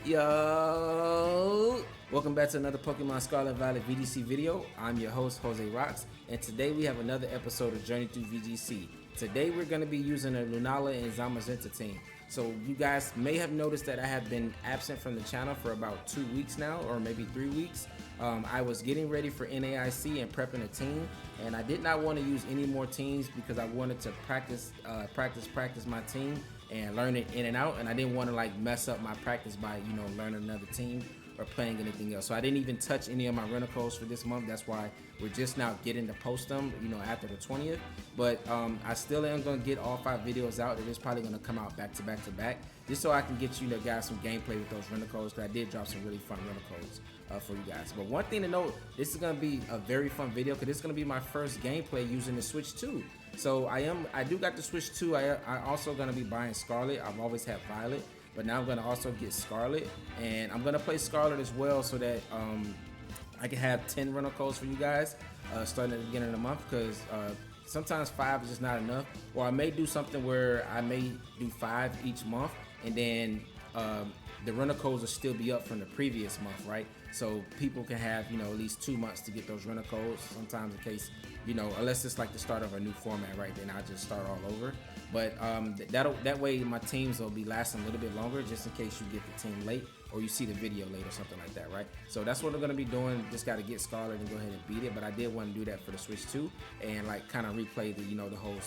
Yo! Welcome back to another Pokemon Scarlet Violet VGC video. I'm your host, Jose Rocks, and today we have another episode of Journey Through VGC. Today we're going to be using a Lunala and Zamazenta team. So you guys may have noticed that I have been absent from the channel for about 2 weeks now, or maybe 3 weeks. I was getting ready for NAIC and prepping a team, and I did not want to use any more teams because I wanted to practice my team and learn it in and out, and I didn't want to like mess up my practice by learning another team or playing anything else. So I didn't even touch any of my rental for this month. That's why we're just now getting to post them after the 20th. But I still am going to get all 5 videos out. They're just probably going to come out back to back to back, just so I can get you guys some gameplay with those rental because I did drop some really fun rental for you guys. But one thing to note, this is going to be a very fun video because this is going to be my first gameplay using the Switch 2. So I do got the Switch 2. I also going to be buying Scarlet. I've always had Violet, but now I'm going to also get Scarlet, and I'm going to play Scarlet as well so that I can have 10 rental codes for you guys starting at the beginning of the month, because sometimes 5 is just not enough. Or I may do something where I may do 5 each month, and then the rental codes will still be up from the previous month, right? So people can have at least 2 months to get those rental codes. Sometimes in case unless it's like the start of a new format, right? Then I'll just start all over. But that way my teams will be lasting a little bit longer, just in case you get the team late or you see the video late or something like that, right? So that's what we're gonna be doing. Just got to get Scarlet and go ahead and beat it. But I did want to do that for the Switch 2 and like kind of replay the the whole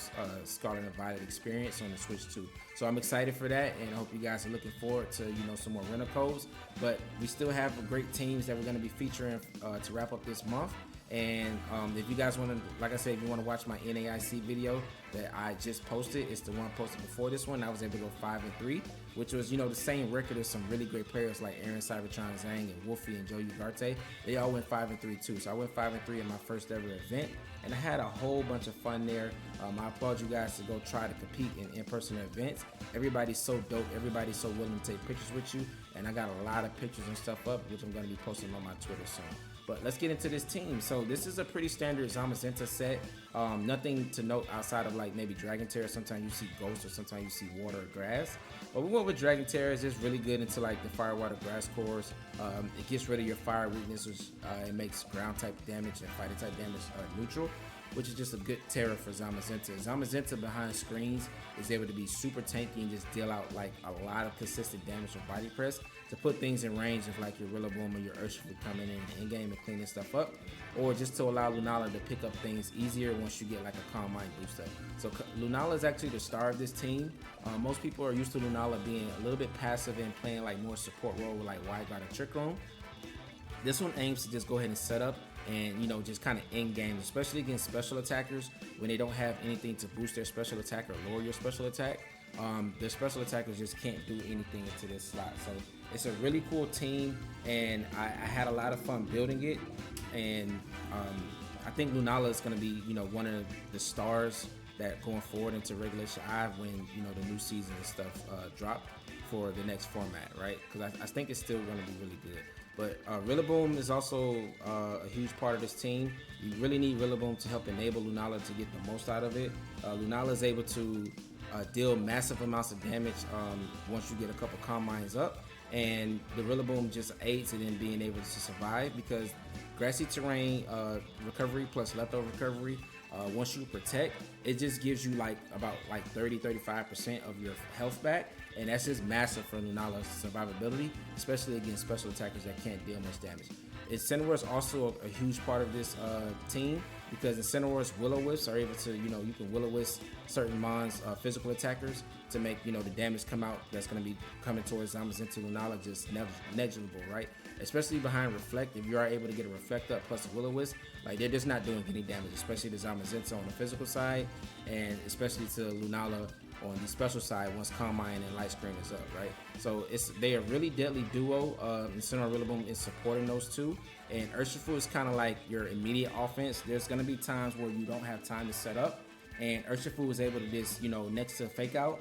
Scarlet and Violet experience on the Switch 2. So I'm excited for that, and I hope you guys are looking forward to some more rental codes. But we still have great teams that we're gonna be featuring to wrap up this month. And if you guys want to, like I said, if you want to watch my NAIC video that I just posted, it's the one posted before this one. I was able to go 5-3, which was the same record as some really great players like Aaron Cybertron Zhang and Wolfie and Joe Ugarte. They all went 5-3 too. So I went 5-3 in my first ever event, and I had a whole bunch of fun there. I applaud you guys to go try to compete in-person events. Everybody's so dope. Everybody's so willing to take pictures with you, and I got a lot of pictures and stuff up, which I'm going to be posting on my Twitter soon. But let's get into this team. So this is a pretty standard Zamazenta set. Nothing to note outside of like maybe Dragon Terror. Sometimes you see Ghost, or sometimes you see Water or Grass. But we went with Dragon Terror. It's just really good into like the Fire, Water, Grass cores. It gets rid of your Fire weakness, which it makes ground type damage and fighting type damage neutral, which is just a good terror for Zamazenta. Zamazenta behind screens is able to be super tanky and just deal out like a lot of consistent damage with body press to put things in range of like your Rillaboom or your Urshifu coming in game and cleaning stuff up, or just to allow Lunala to pick up things easier once you get like a Calm Mind boost up. So Lunala is actually the star of this team. Most people are used to Lunala being a little bit passive and playing like more support role with like Wide Guard and Trick Room. This one aims to just go ahead and set up and just kind of end game, especially against special attackers when they don't have anything to boost their special attack or lower your special attack. Their special attackers just can't do anything into this slot. So it's a really cool team, and I had a lot of fun building it. And I think Lunala is going to be one of the stars that going forward into Regulation I when the new season and stuff drop for the next format, right? Because I think it's still going to be really good. But Rillaboom is also a huge part of this team. You really need Rillaboom to help enable Lunala to get the most out of it. Lunala is able to deal massive amounts of damage once you get a couple Calm Minds up, and the Rillaboom just aids it in being able to survive because grassy terrain recovery plus leftover recovery, once you protect, it just gives you like about 30-35% of your health back, and that's just massive for Lunala's survivability, especially against special attackers that can't deal much damage. Incineroar is also a huge part of this team because Incineroar's Will-O-Wisps are able to, you can Will-O-Wisp certain Mon's physical attackers to make, the damage come out that's going to be coming towards Zamazenta Lunala just negligible, right? Especially behind Reflect, if you are able to get a Reflect up plus a Will-O-Wisp, like they're just not doing any damage, especially to Zamazenta on the physical side, and especially to Lunala on the special side once Calm Mind and Light Screen is up, right? So they are really deadly duo. Incineroar Rillaboom is supporting those two, and Urshifu is kind of like your immediate offense. There's going to be times where you don't have time to set up, and Urshifu is able to just next to Fake Out,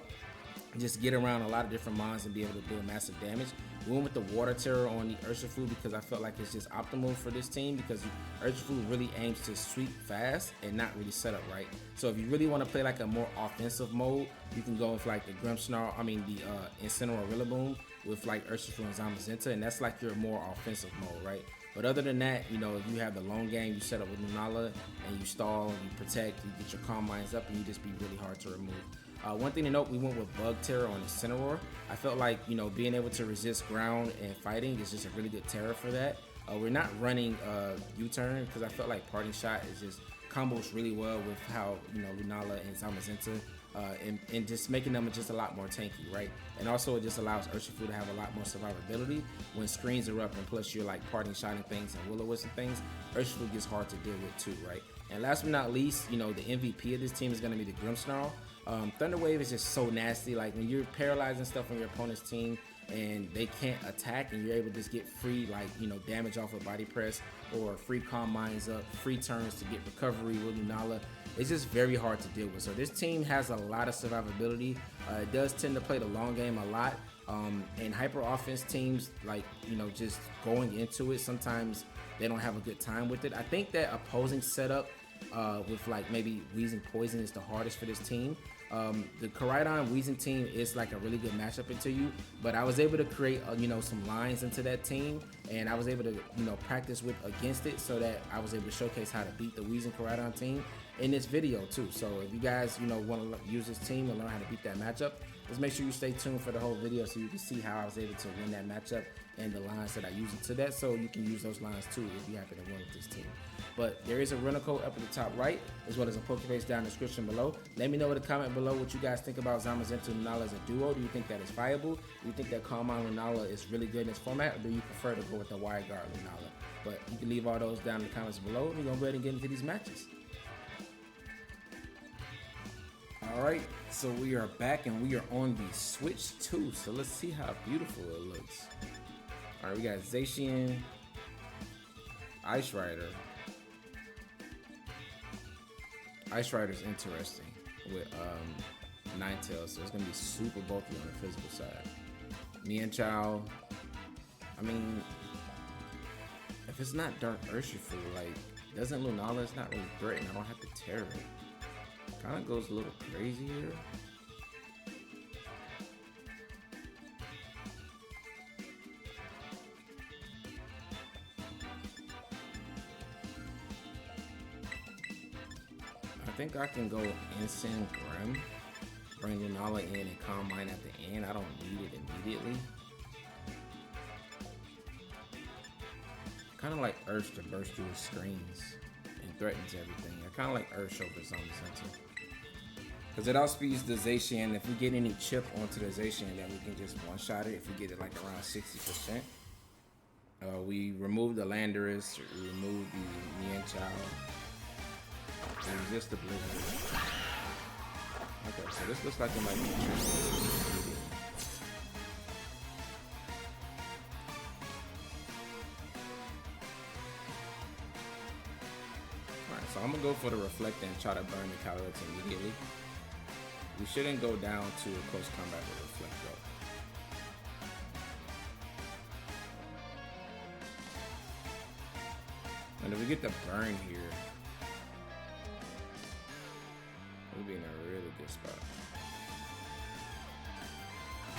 just get around a lot of different mons and be able to deal massive damage. We went with the Water Terror on the Urshifu because I felt like it's just optimal for this team, because Urshifu really aims to sweep fast and not really set up right. So if you really want to play like a more offensive mode, you can go with like the the Incineroar Rillaboom with like Urshifu and Zamazenta, and that's like your more offensive mode, right? But other than that, you know, if you have the long game, you set up with Lunala and you stall and you protect, you get your Calm Minds up, and you just be really hard to remove. One thing to note, we went with Bug Terror on Incineroar. I felt like, you know, being able to resist ground and fighting is just a really good terror for that. We're not running U-turn because I felt like Parting Shot is just combos really well with how, you know, Lunala and Zamazenta, and just making them just a lot more tanky, right? And also it just allows Urshifu to have a lot more survivability when screens are up, and plus you're like Parting Shotting things and Will-O-Wisp and things. Urshifu gets hard to deal with too, right? And last but not least, you know, the MVP of this team is going to be the Grimmsnarl. Thunder Wave is just so nasty. Like when you're paralyzing stuff on your opponent's team and they can't attack, and you're able to just get free, like, you know, damage off of Body Press or free Calm Minds up, free turns to get recovery with Lunala. It's just very hard to deal with. So this team has a lot of survivability. It does tend to play the long game a lot. And hyper offense teams, like, you know, just going into it, sometimes they don't have a good time with it. I think that opposing setup with like maybe Weezing Poison is the hardest for this team. The Koraidon Weezing team is like a really good matchup into you, but I was able to create you know, some lines into that team, and I was able to, you know, practice with against it, so that I was able to showcase how to beat the Weezing Koraidon team in this video too. So if you guys, you know, want to use this team and learn how to beat that matchup, just make sure you stay tuned for the whole video so you can see how I was able to win that matchup and the lines that I use into that, so you can use those lines too if you happen to win with this team. But there is a rental code up at the top right, as well as a Poképaste down in the description below. Let me know in the comment below what you guys think about Zamazenta and Lunala as a duo. Do you think that is viable? Do you think that Calm Mind Lunala is really good in this format, or do you prefer to go with the Wire Guard Lunala? But you can leave all those down in the comments below. We're gonna go ahead and get into these matches. Alright, so we are back and we are on the Switch 2. So let's see how beautiful it looks. Alright, we got Zacian, Ice Rider. Ice Rider's interesting with Ninetales, so it's gonna be super bulky on the physical side. Mienshao, I mean, if it's not Dark Urshifu, like, doesn't Lunala, it's not really threatened. I don't have to tear it. Kind of goes a little crazy here. I think I can go Instant Grim, bring Lunala in and Calm Mind at the end. I don't need it immediately. Kind of like Ursh to burst through the screens and threatens everything. I kind of like Ursh over Zamazenta, because it outspeeds the Zacian. If we get any chip onto the Zacian, then we can just one-shot it if we get it like around 60%. We remove the Landorus, we remove the Mienshao. Resist the Blizzard. Okay, so this looks like it might be interesting. Alright, so I'm gonna go for the Reflect and try to burn the Calyrex immediately. We shouldn't go down to a close combat with Reflect though. And if we get the burn here, we'll be in a really good spot.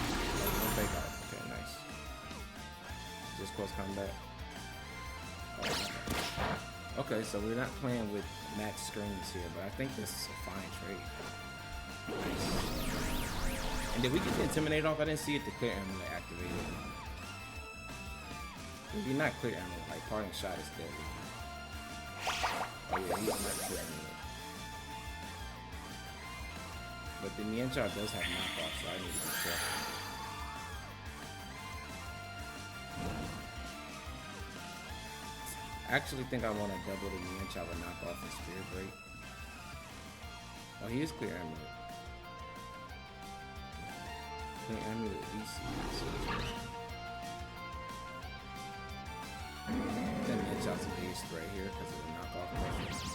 No fake out. Okay, nice. Just close combat. Oh. Okay, so we're not playing with max screens here, but I think this is a fine trade. Nice. And did we get the Intimidate off? I didn't see it, the Clear Amulet activated. If you're not Clear Amulet, like Parting Shot is deadly. Oh yeah, he's not Clear Amulet. But the Mienshao does have knockoff, so I need to be careful. I actually think I want to double the Mienshao with knockoff and Spirit Break. Oh, he is Clear Amulet. Clear Amulet VGC. That Mienshao's the biggest threat here because of the knockoff pressure.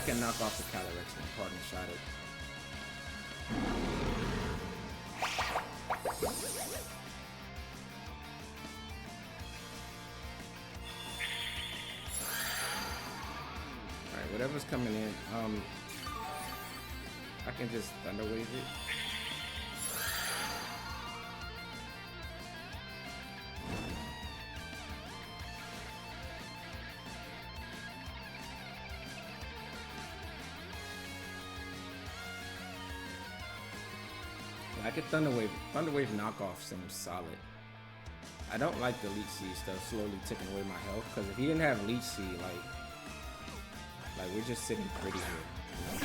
I can knock off the Calyrex and Parting Shadow. Alright, whatever's coming in, I can just Thunder Wave it. I could Thunder Wave knockoff seems solid. I don't like the Leech Seed stuff slowly taking away my health, because if he didn't have Leech Seed, like we're just sitting pretty here. You know?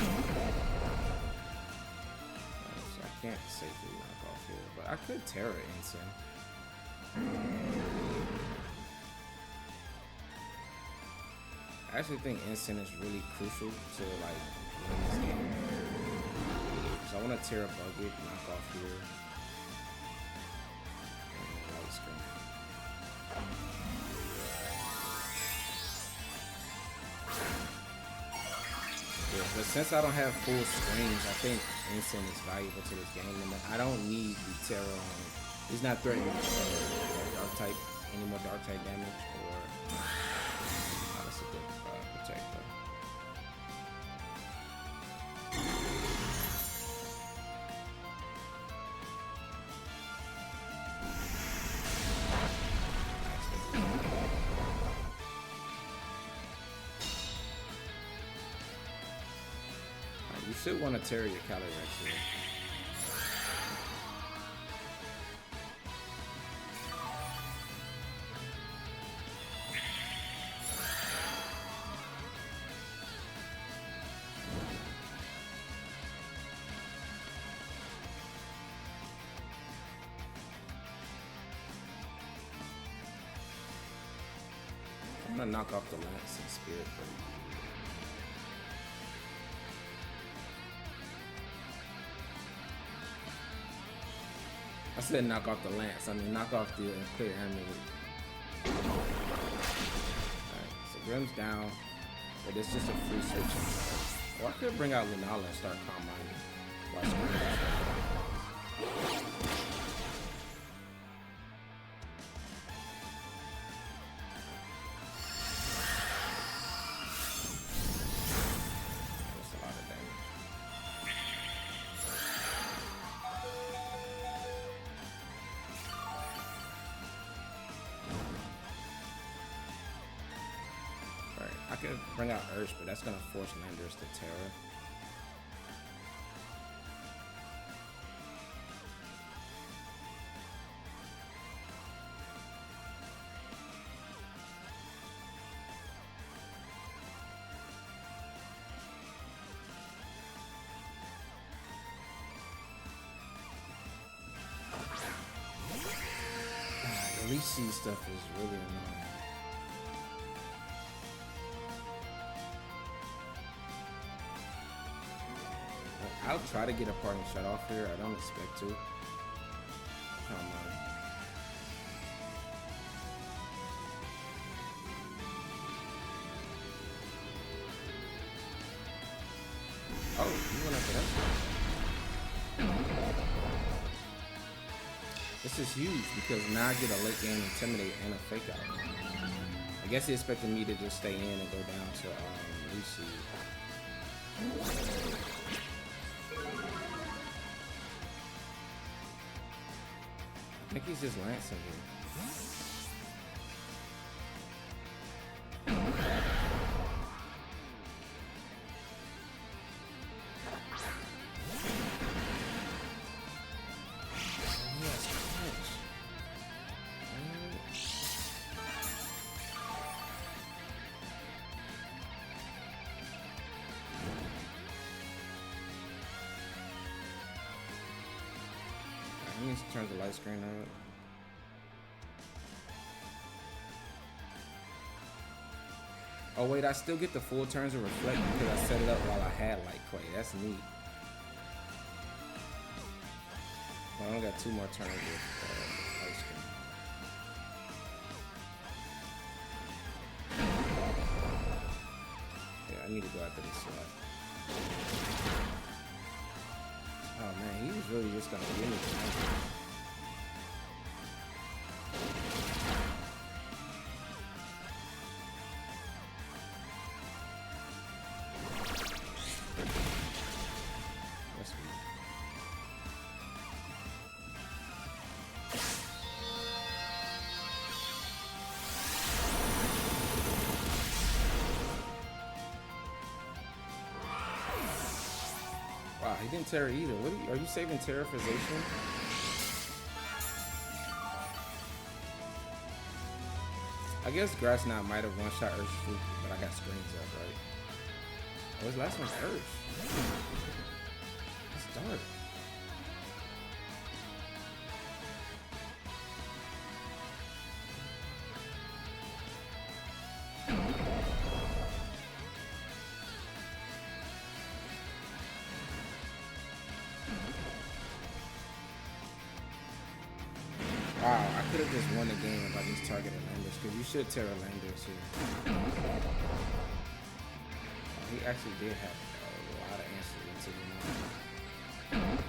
So I can't safely knock off here, but I could Terra Ensign. I actually think Ensign is really crucial to like win this game. So I want to Terra Bug it, knock off here. And light screen. Yeah, but since I don't have full screens, I think Ensign is valuable to this game. And I don't need the Terra on. He's not threatening dark type, any more dark type damage, or that's a good protector. You should want to Terra your Calyrex here. I'm gonna knock off the Lance and Spirit for you. I said knock off the Lance. I mean knock off the clear amulet. Alright, so Grimm's down, but it's just a free switch. Or I could bring out Lunala and start Calm Minding. I could bring out Ursh, but that's gonna force Landers to Terra. The Leech Seed stuff is really annoying. I'll try to get a Parting Shut off here. I don't expect to. Come on. Oh, you went after that. This is huge because now I get a late game Intimidate and a Fake Out. I guess he expected me to just stay in and go down to Leech Seed. I think he's just lancing here. He needs to turn the light screen on. Oh wait, I still get the full turns of Reflect because I set it up while I had Light Clay. That's neat. Well, I only got 2 more turns with light screen. Yeah, I need to go after this slot. Oh man, he was really just gonna give me the Wow, he didn't Terra either. What are you saving Terra for Zacian? I guess Grass Knot might have one-shot Urshifu, but I got screens up, right? Oh, his last one's Ursh. That's dark. Wow, I could have just won the game if I just targeted Landers, because you should Terra Landers here. He actually did have a lot of answers into the mind.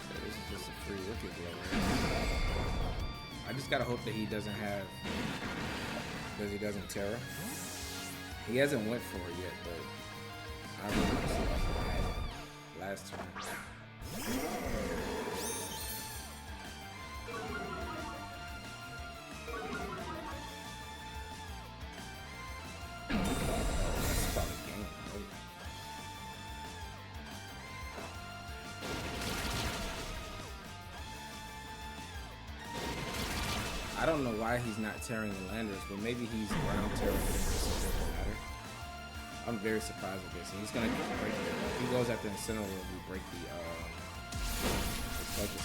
So this is just a free wicked blow, right? I just gotta hope that he doesn't have, because he doesn't Terra. He hasn't went for it yet, but I really want to see if I can have it last turn. That's probably game, right? I don't know why he's not tearing the Landers, but maybe he's ground tearing it, so it doesn't matter. I'm very surprised with this. And he's gonna break it. If he goes after Incineroar, we break the focus.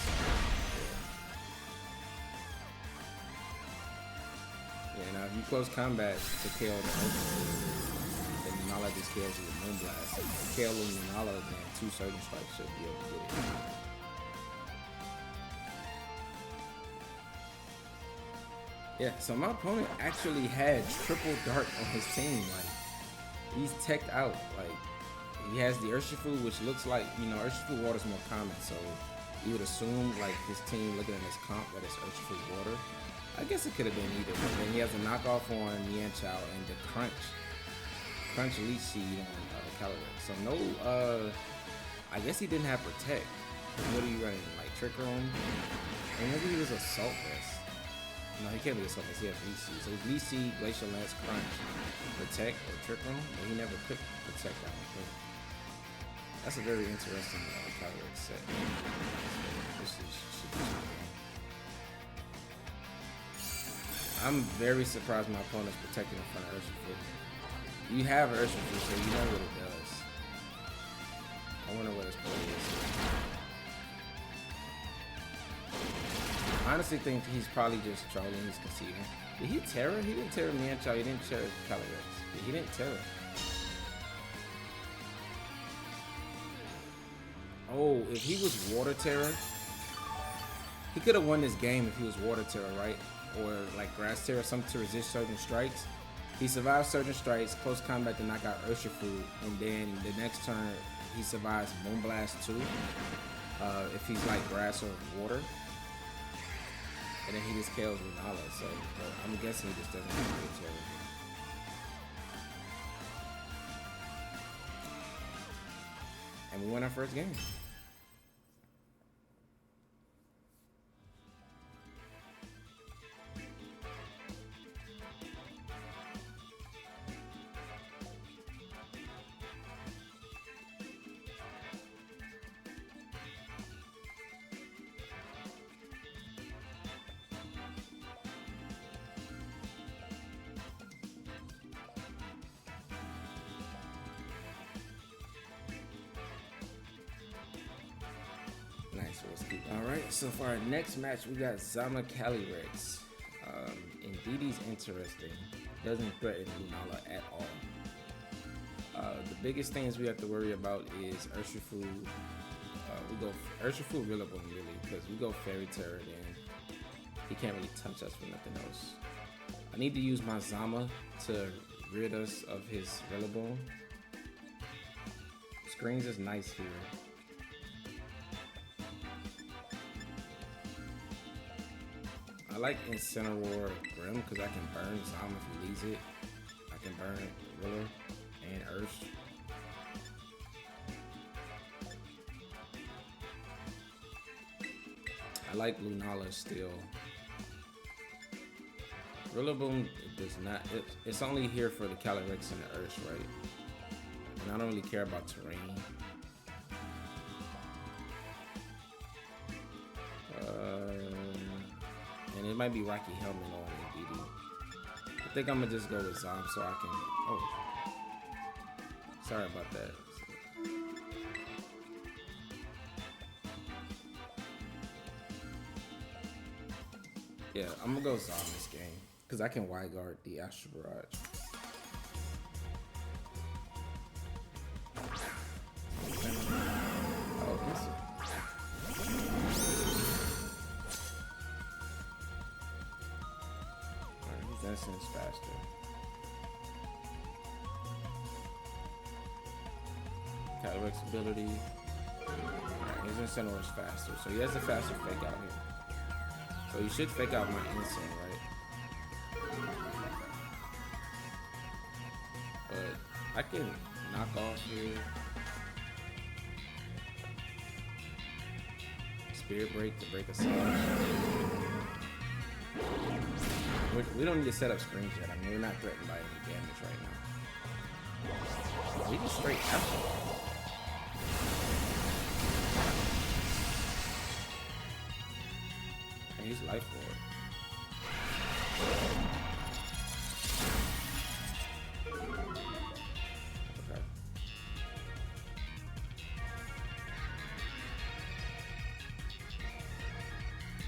Yeah, now if you close combat to KO the Urshifu, then Lunala just kills you with Moonblast. If you KO Lunala, then 2 Surging Strikes should be able to get it. Yeah, so my opponent actually had triple Dark on his team. Like, he's teched out. Like, he has the Urshifu, which looks like, you know, Urshifu water is more common, so you would assume, like, his team looking at his comp that it's Urshifu water. I guess it could have been either, but then he has a knockoff on Mienshao and the Crunch Leech Seed on Calyrex. So no, I guess he didn't have Protect. What are you running, like Trick Room? Or maybe he was Assault Vest. No, he can't be Assault Vest, he has Leech Seed. So it's Leech Seed, Glacial Lance, Crunch, Protect, or Trick Room, but he never picked Protect out. That's a very interesting Calyrex set. This should be good. I'm very surprised my opponent's protecting in front of Urshifu. You have Urshifu, so you know what it does. I wonder what his play is. I honestly think he's probably just trolling, he's conceding. Did he Terra? He didn't Terra Mienshao, he didn't Terra Calyrex. He didn't Terra. Oh, if he was Water Terra, he could have won this game if he was Water Terra, right? Or like Grass Terra, something to resist certain strikes. He survives certain strikes, close combat to knock out Urshifu, and then the next turn he survives Moonblast 2. If he's like Grass or Water. And then he just kills Lunala, so I'm guessing he just doesn't have a good Terra here. And we won our first game. Alright, so for our next match, we got Zama Calyrex. Indeed, he's interesting. Doesn't threaten Lunala at all. The biggest things we have to worry about is Urshifu. We go Urshifu Rillaboom, really, because we go Fairy Terror, then he can't really touch us for nothing else. I need to use my Zama to rid us of his Rillaboom. Screens is nice here. I like Incineroar Grim because I can burn Zama if he leaves it. I can burn Rilla and Ursh. I like Lunala still. Rillaboom does not. It's only here for the Calyrex and the Ursh, right? And I don't really care about terrain. And it might be Rocky Helmet on DD. I think I'm gonna just go with Zom so I can. Oh, sorry about that. Yeah, I'm gonna go Zom this game because I can wide guard the Astral Barrage. Oh, his instance faster. Calyrex ability. His Incineroar is faster, so he has a faster fake out here. So you should fake out my Insane, right? But I can knock off here. Spirit Break to break a Surge. We don't need to set up screens yet. I mean, we're not threatened by any damage right now. We just straight after. And he's Life Orb. Okay.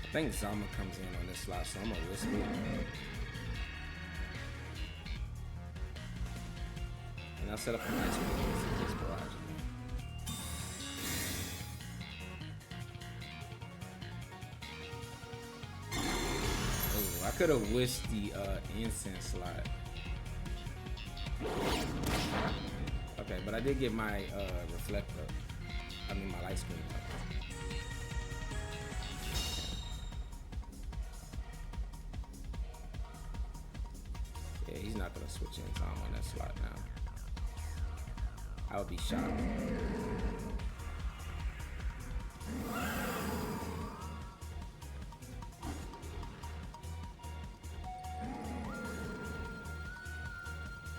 I think Zama comes in on this slot, so I'm gonna risk it. And I'll set up a nice one against this barrage. Oh, I could have wished the incense slot. Okay, but I did get my reflector. I mean my light screen. Yeah, he's not gonna switch in time on that slot now. I would be shocked.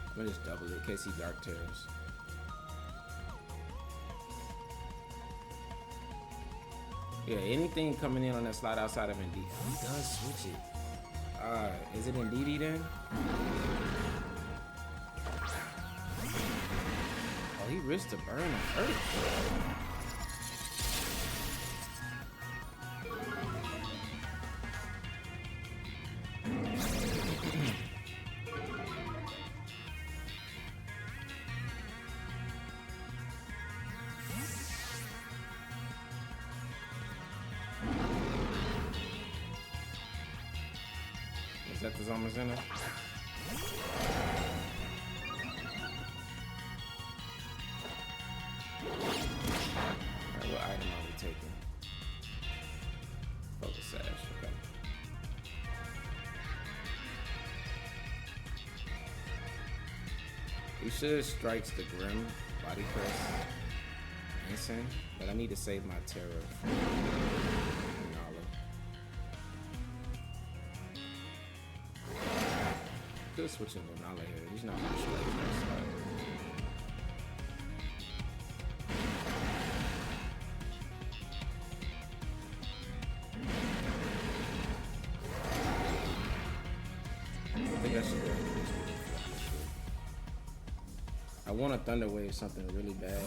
I'm gonna just double it in case he Dark Terrors. Yeah, anything coming in on that slot outside of Indeed. He does switch it. Is it Indeed then? Oh, he risked to burn on Earth. Is that the Zamazenta? Alright, what item are we taking? Focus Sash, okay. He should have strikes the Grim, Body Press, Insane, but I need to save my Terror for Lunala. Could switch in Lunala here. He's not gonna strike that slide. I think I should go. I want a Thunder Wave something really bad.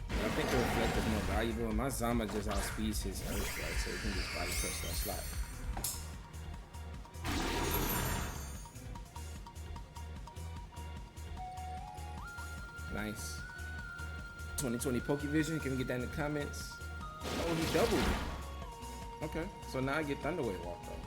But I think the Reflect is more valuable, and my Zama just outspeeds his Earth, right? So he can just body press that slot. Nice. 2020 Pokevision, can we get that in the comments? Oh, he doubled. Okay, so now I get Thunderwave off though.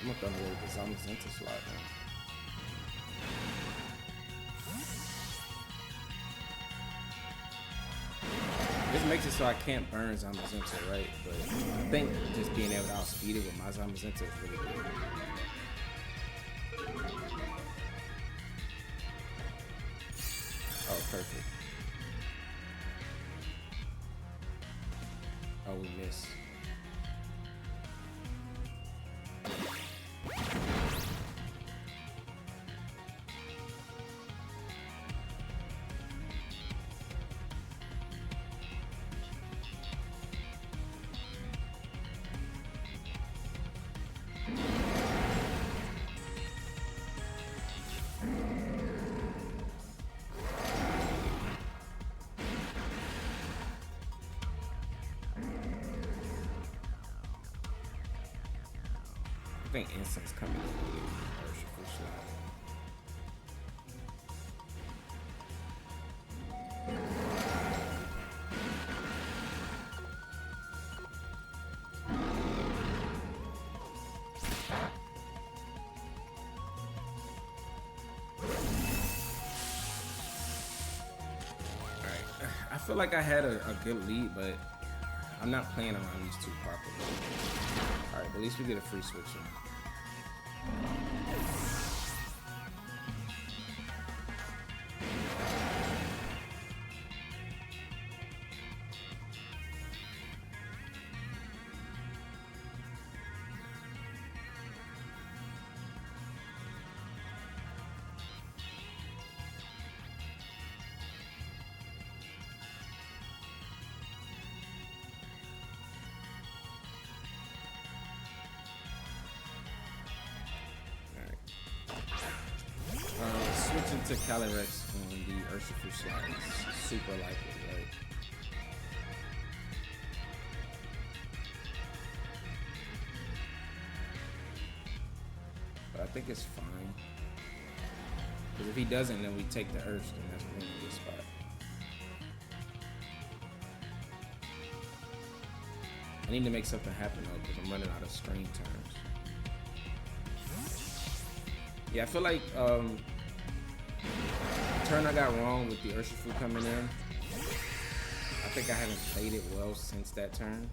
I'm gonna Thunderwave the Zamazenta slot now. This makes it so I can't burn Zamazenta, right? But I think just being able to outspeed it with my Zamazenta is really good. Oh, perfect. Oh, we missed. I think Instin's coming in here. Or slot. Alright, I feel like I had a good lead, but I'm not playing around these two properly. Alright, but at least we get a free switch in. Switching to Calyrex on the Urshifu slot is super likely, right? But I think it's fine. Because if he doesn't, then we take the Ursh, then that's really a good spot. I need to make something happen though, because I'm running out of screen turns. Yeah, I feel like turn I got wrong with the Urshifu coming in. I think I haven't played it well since that turn.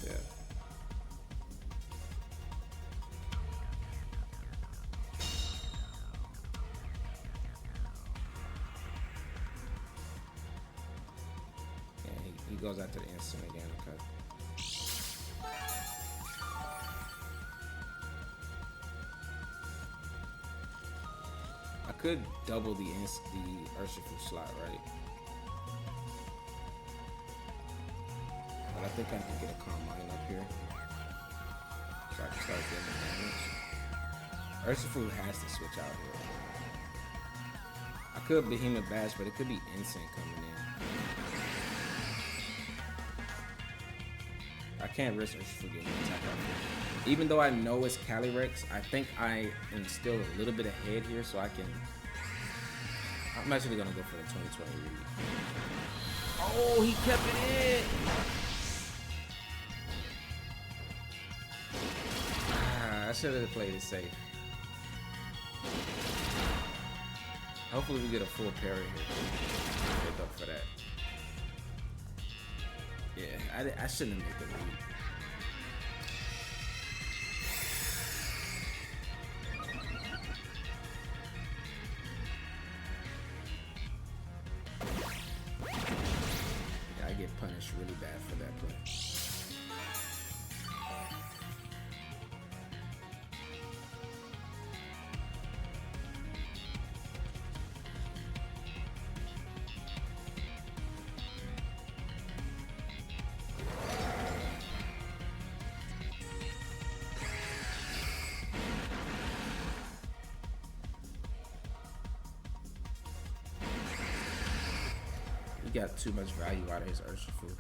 Yeah. Yeah, he goes after the instant again, okay. I could double the Urshifu slot, right? But I think I can get a Calm Mind up here. So I can start getting damage. Urshifu has to switch out here. I could Behemoth Bash, but it could be Instant coming in. I can't risk Urshifu getting attacked out here. Even though I know it's Calyrex, I think I am still a little bit ahead here, so I can. I'm actually gonna go for the 2020 read. Oh, he kept it in. I should have played it safe. Hopefully we get a full parry here. Make up for that. Yeah, I shouldn't have made the lead. Yeah, I get punished really bad for that play. He got too much value out of his Urshifu.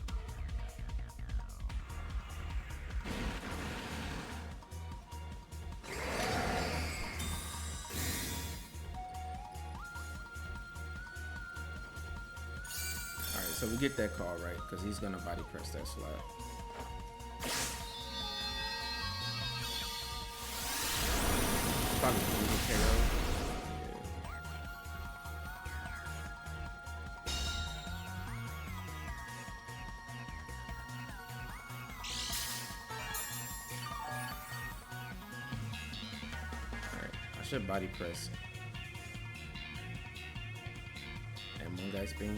Alright, so we get that call right, because he's gonna body press that slot. Probably KO. Should body press and Moon Guy's Beam.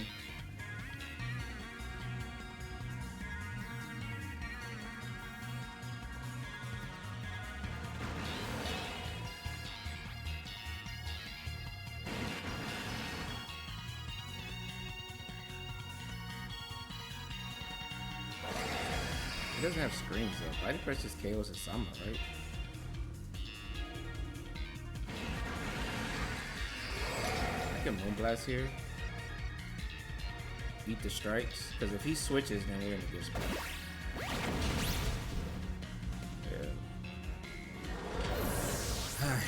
He doesn't have screens though. Body press just KOs his Sama, right? I can Moonblast here. Beat the strikes. Because if he switches, then we're in a good spot. Yeah.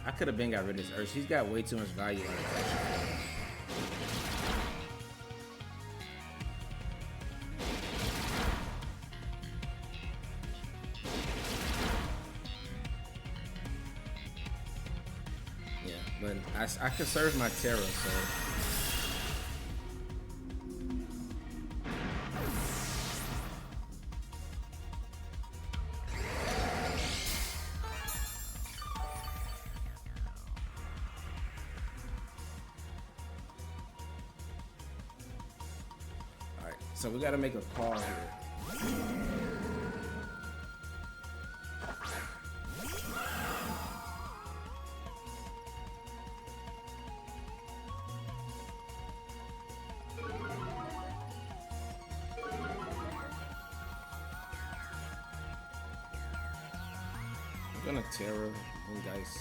I could have been got rid of his Ursh. He's got way too much value out of that. But I conserve my Terra, so alright, so we gotta make a call here. I'm gonna Terra Moongeist.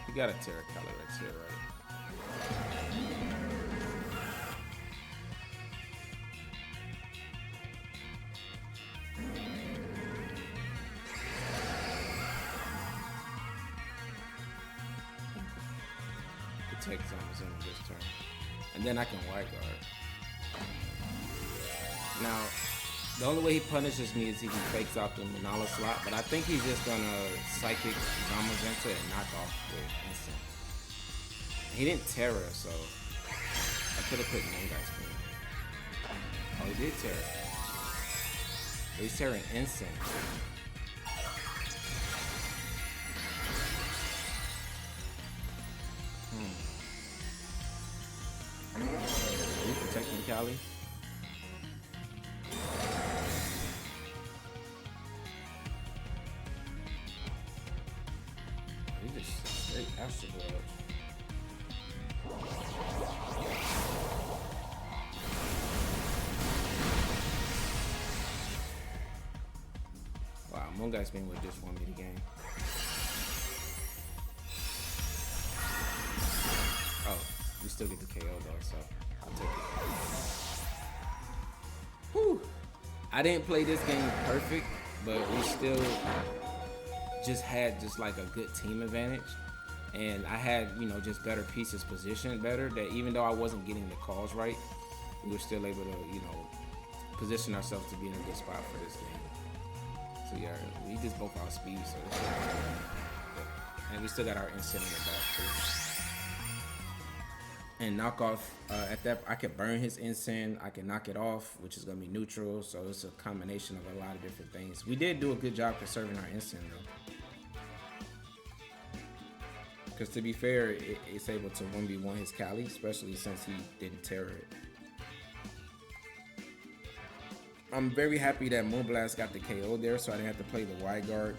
We got a Terra Calyrex here, right? Protect Zamazenta this turn. And then I can Wide Guard. Now, the only way he punishes me is he fakes out the Lunala slot, but I think he's just gonna Psychic Zamazenta and knock off the instant. He didn't Terra, so I could have put Moongeist Beam. Oh, he did Terra. But he's Terra instant. Are you protecting Cali? He just straight Astro Barrage. Wow, Moongeist Beam would just won me the game. Oh, we still get the KO though, so I'll take it. Whew. I didn't play this game perfect, but we still just had like a good team advantage. And I had, you know, just better pieces positioned better, that even though I wasn't getting the calls right, we were still able to, you know, position ourselves to be in a good spot for this game. So yeah, we just both outspeed, so this is good. And we still got our instant in the back too. And knock off, at that, I can burn his instant, I can knock it off, which is gonna be neutral, so it's a combination of a lot of different things. We did do a good job conserving our instant though. Because to be fair, it's able to 1v1 his Cali, especially since he didn't Terra it. I'm very happy that Moonblast got the KO there, so I didn't have to play the Wide Guard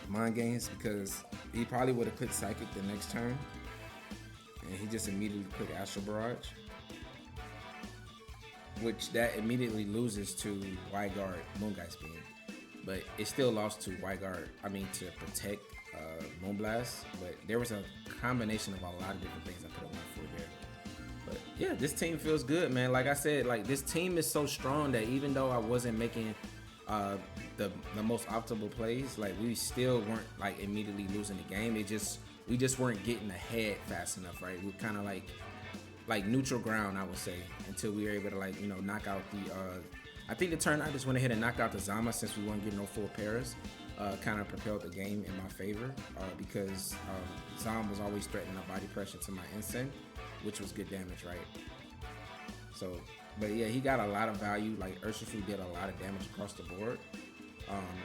mind games, because he probably would have clicked Psychic the next turn. And he just immediately clicked Astral Barrage. Which that immediately loses to Wide Guard Moongeist Beam. But it still lost to Wide Guard, to protect Moonblast, but there was a combination of a lot of different things I could have went for there. But yeah, this team feels good, man. Like I said, like this team is so strong that even though I wasn't making the most optimal plays, like we still weren't like immediately losing the game. We just weren't getting ahead fast enough, right? We kind of like neutral ground, I would say, until we were able to like knock out the. I think the turn I just went ahead and knocked out the Zama since we weren't getting no full pairs. Kind of propelled the game in my favor because Zom was always threatening a body pressure to my Ensign, which was good damage, right? So, but yeah, he got a lot of value. Like Urshifu did a lot of damage across the board.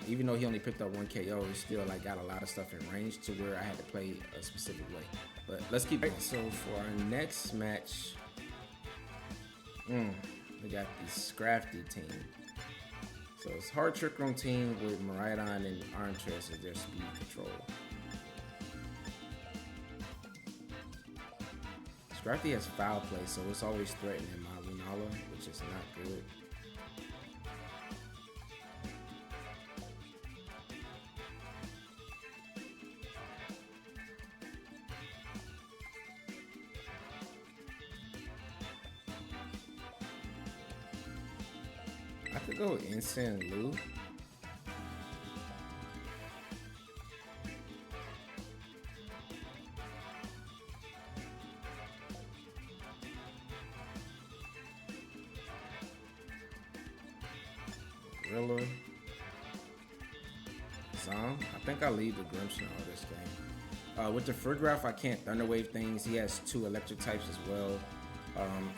Even though he only picked up 1 KO, he still like got a lot of stuff in range to where I had to play a specific way. But let's keep going. So for our next match, we got the Scrafty team. So it's Hard Trick Room team with Koraidon and Armchairs as their speed control. Scrafty has foul play, so it's always threatening my Lunala, which is not good. I could go Instant Lu. Gorilla. Zom. I think I'll leave the Grimmsnarl this game. With the Farigiraf, I can't Thunder Wave things. He has 2 electric types as well.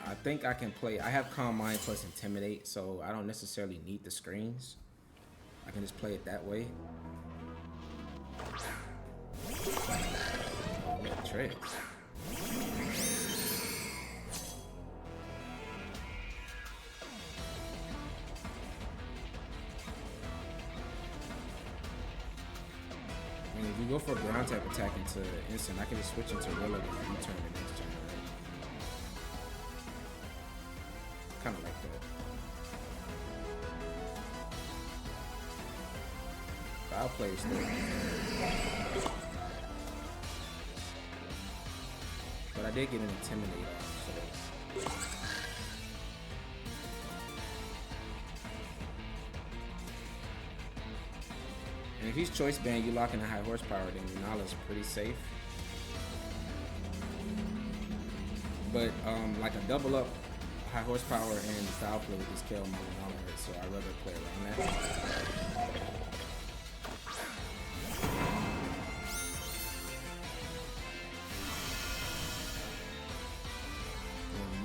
I think I can play. I have Calm Mind plus Intimidate, so I don't necessarily need the screens. I can just play it that way. Tricks. And if you go for a ground type attack into instant, I can just switch into Willow and U-turn the next turn, right? Kind of like that. But I'll play still. But I did get an Intimidate off, so. And if he's choice banned, you lock in a high horsepower, then Lunala's pretty safe. But like a double up high horsepower and foul play with this kill my Lunala hurt, so I'd rather play around that.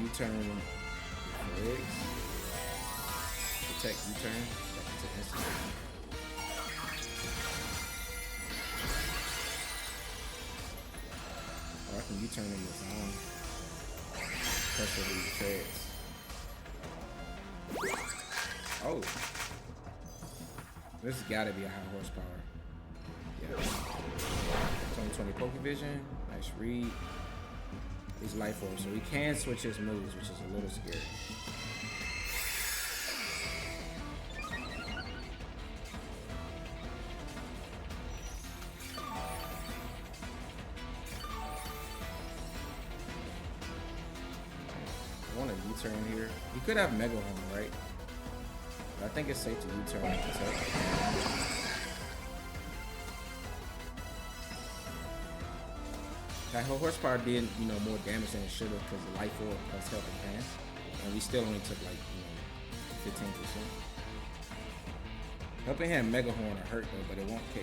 U-turn legs. Protect U-turn. Protect instant. Or I can U-turn in the zone. Pressure these treads. Oh. This has gotta be a high horsepower. Yeah. 2020 Poke Vision. Nice read. He's life orb, so he can switch his moves, which is a little scary. I want a U-turn here. He could have Mega Horn, right? But I think it's safe to U-turn and protect. That whole horsepower did, more damage than it should have because the life orb plus helping hand, and we still only took like 15%. Helping hand Mega Horn will hurt though, but it won't KO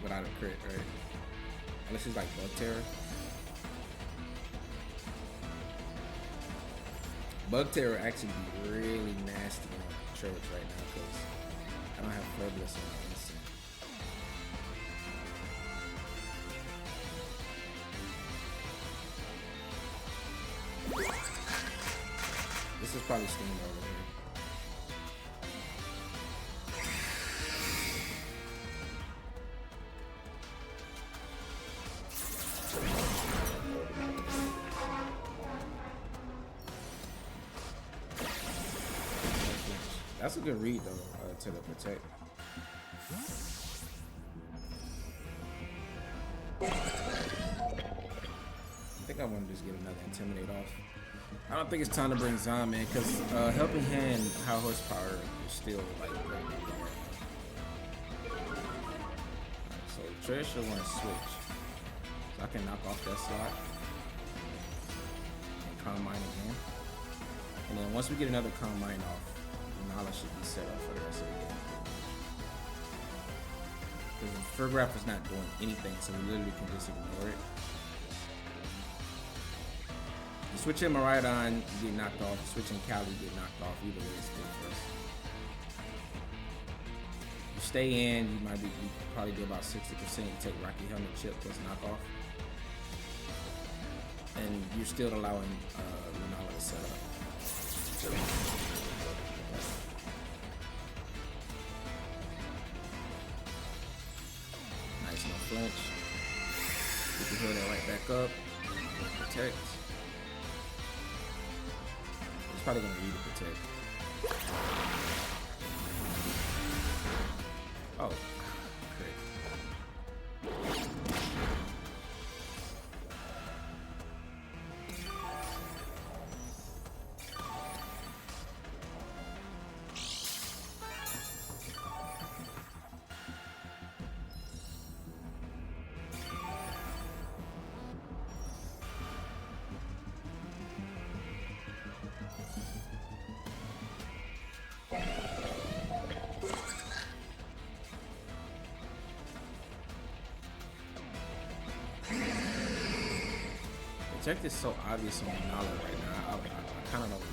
without a crit, right? Unless it's like Bug Terror. Bug Terror actually be really nasty on Church right now because I don't have Flavorless on my instant. This is probably Steamroller here. That's a good read though, to the protect. I think think I want to just get another Intimidate off. I don't think it's time to bring Zom in because Helping Hand high horsepower is still like great. So Treasure should want to switch. So I can knock off that slot and Calm Mind again. And then once we get another Calm Mind off, Lunala should be set up for the rest of the game. Because Farigiraf is not doing anything, so we literally can just ignore it. You switch in Koraidon, you get knocked off. Switching Cali, you get knocked off. Either way, it's good for us. You stay in, you probably do about 60%. You take Rocky Helmet Chip plus knockoff. And you're still allowing Lunala to set up. Nice, no flinch. You can heal that right back up. Protect. It's probably gonna read to protect. Oh, great. Protect is so obvious on Lunala right now. I kind of don't know.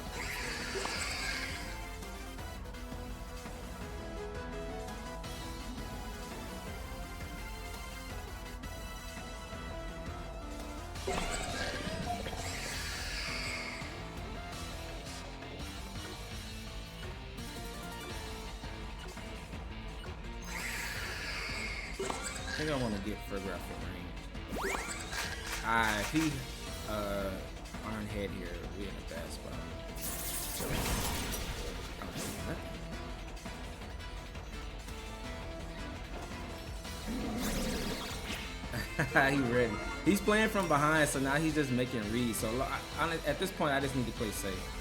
I think I want to get Farigiraf for range. If he Iron Head here, we in a bad spot. He ready. He's playing from behind, so now he's just making reads. So at this point, I just need to play safe.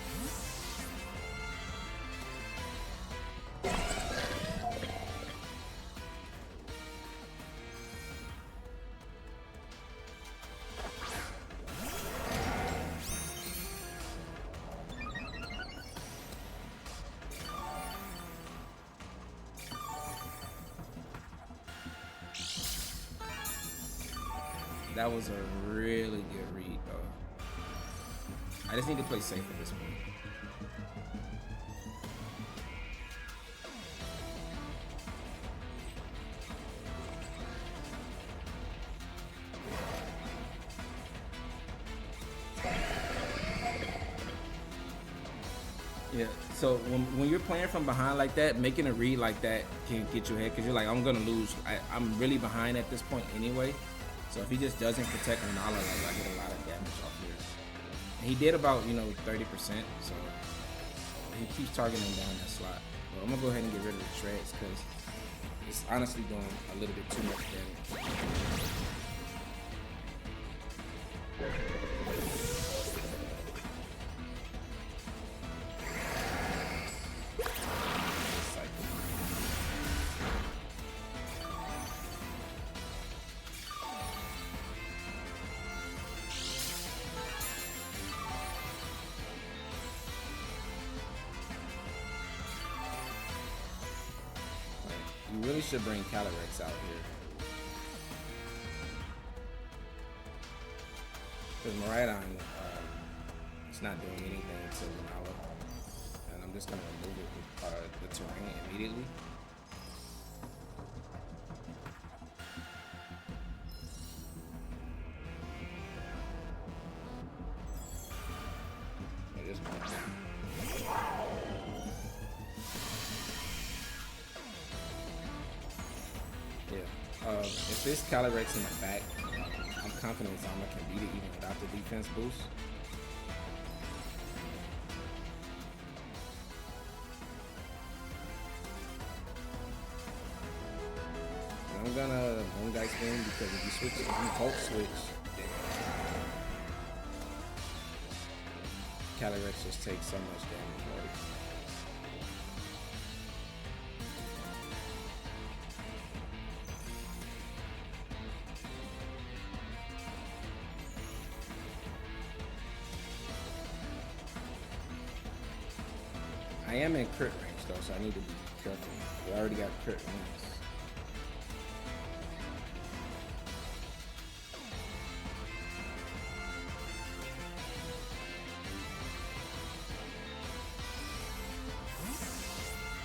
That was a really good read, though. I just need to play safe at this point. Yeah, so when you're playing from behind like that, making a read like that can get you ahead because you're like, I'm gonna lose. I'm really behind at this point anyway. So if he just doesn't protect Lunala, like I get a lot of damage off here. And he did about 30%, so he keeps targeting down that slot. But I'm gonna go ahead and get rid of the shreds because it's honestly doing a little bit too much damage. You really should bring Calyrex out here. Because Koraidon, it's not doing anything to Lunala. And I'm just going to remove it with the terrain immediately. If this Calyrex in the back, I'm confident Zama can beat it even without the defense boost. I'm gonna one guy spin because if you Hulk switch, Calyrex just takes so much damage, right? I am in crit range though, so I need to be careful. We already got crit range.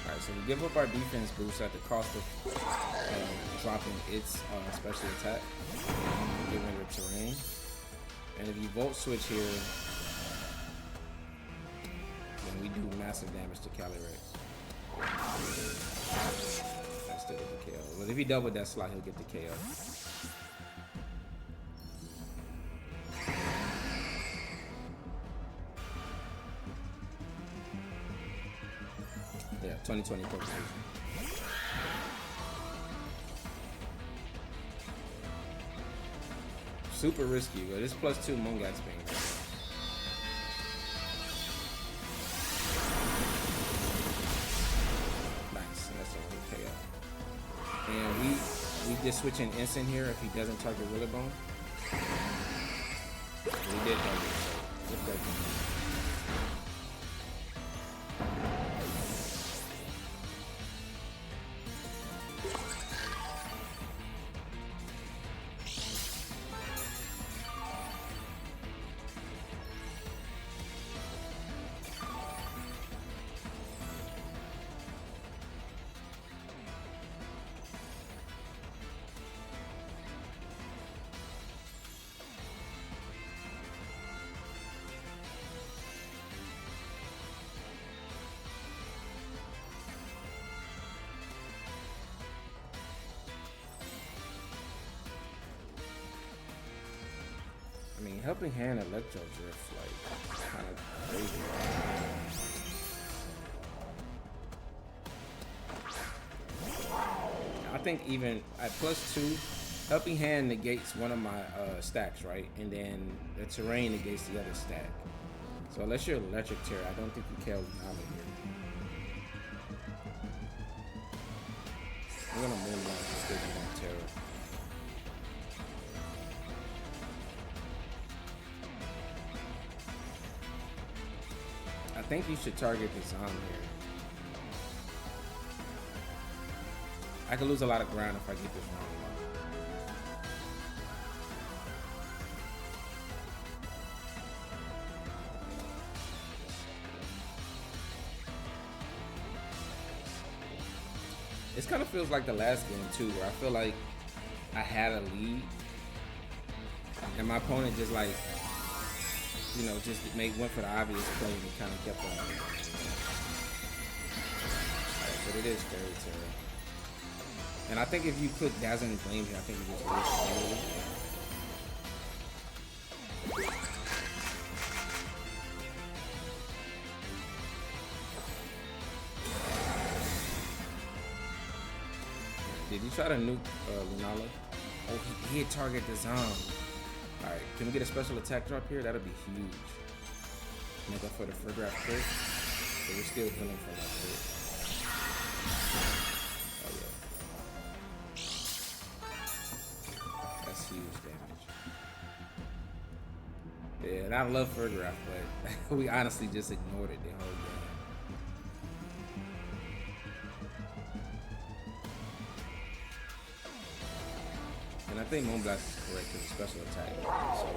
Alright, so we give up our defense boost at the cost of dropping its special attack. Give rid of terrain. And if you volt switch here, we do massive damage to Calyrex. That still get the KO. But if he doubled that slot, he'll get the KO. Yeah, 2020 Poképaste. Super risky, but it's +2 Mongat's being. And we just switching instant here if he doesn't target Willowbone. We did target, so it's broken. I mean, Helping Hand Electro Drift, like, kind of crazy. I think even at +2, Helping Hand negates one of my stacks, right? And then the terrain negates the other stack. So unless you're Electric Terror, I don't think you kill out of here. I'm gonna Moonlight instead of Terror. I think you should target the Zom here. I could lose a lot of ground if I get this wrong. This kind of feels like the last game too, where I feel like I had a lead and my opponent just like, you know, just went for the obvious play and kind of kept on. Right, but it is Fairy Terror. And I think if you put Dazzling Flame here, I think you just lose. Did you try to nuke Lunala? Oh, he hit target the Zom. Alright, can we get a special attack drop here? That'll be huge. Make up for the Farigiraf crit. But we're still healing from that crit. Oh yeah. That's huge damage. Yeah, and I love Farigiraf, but we honestly just ignored it the whole game. And I think Moonblast is correct because it's special attack. So.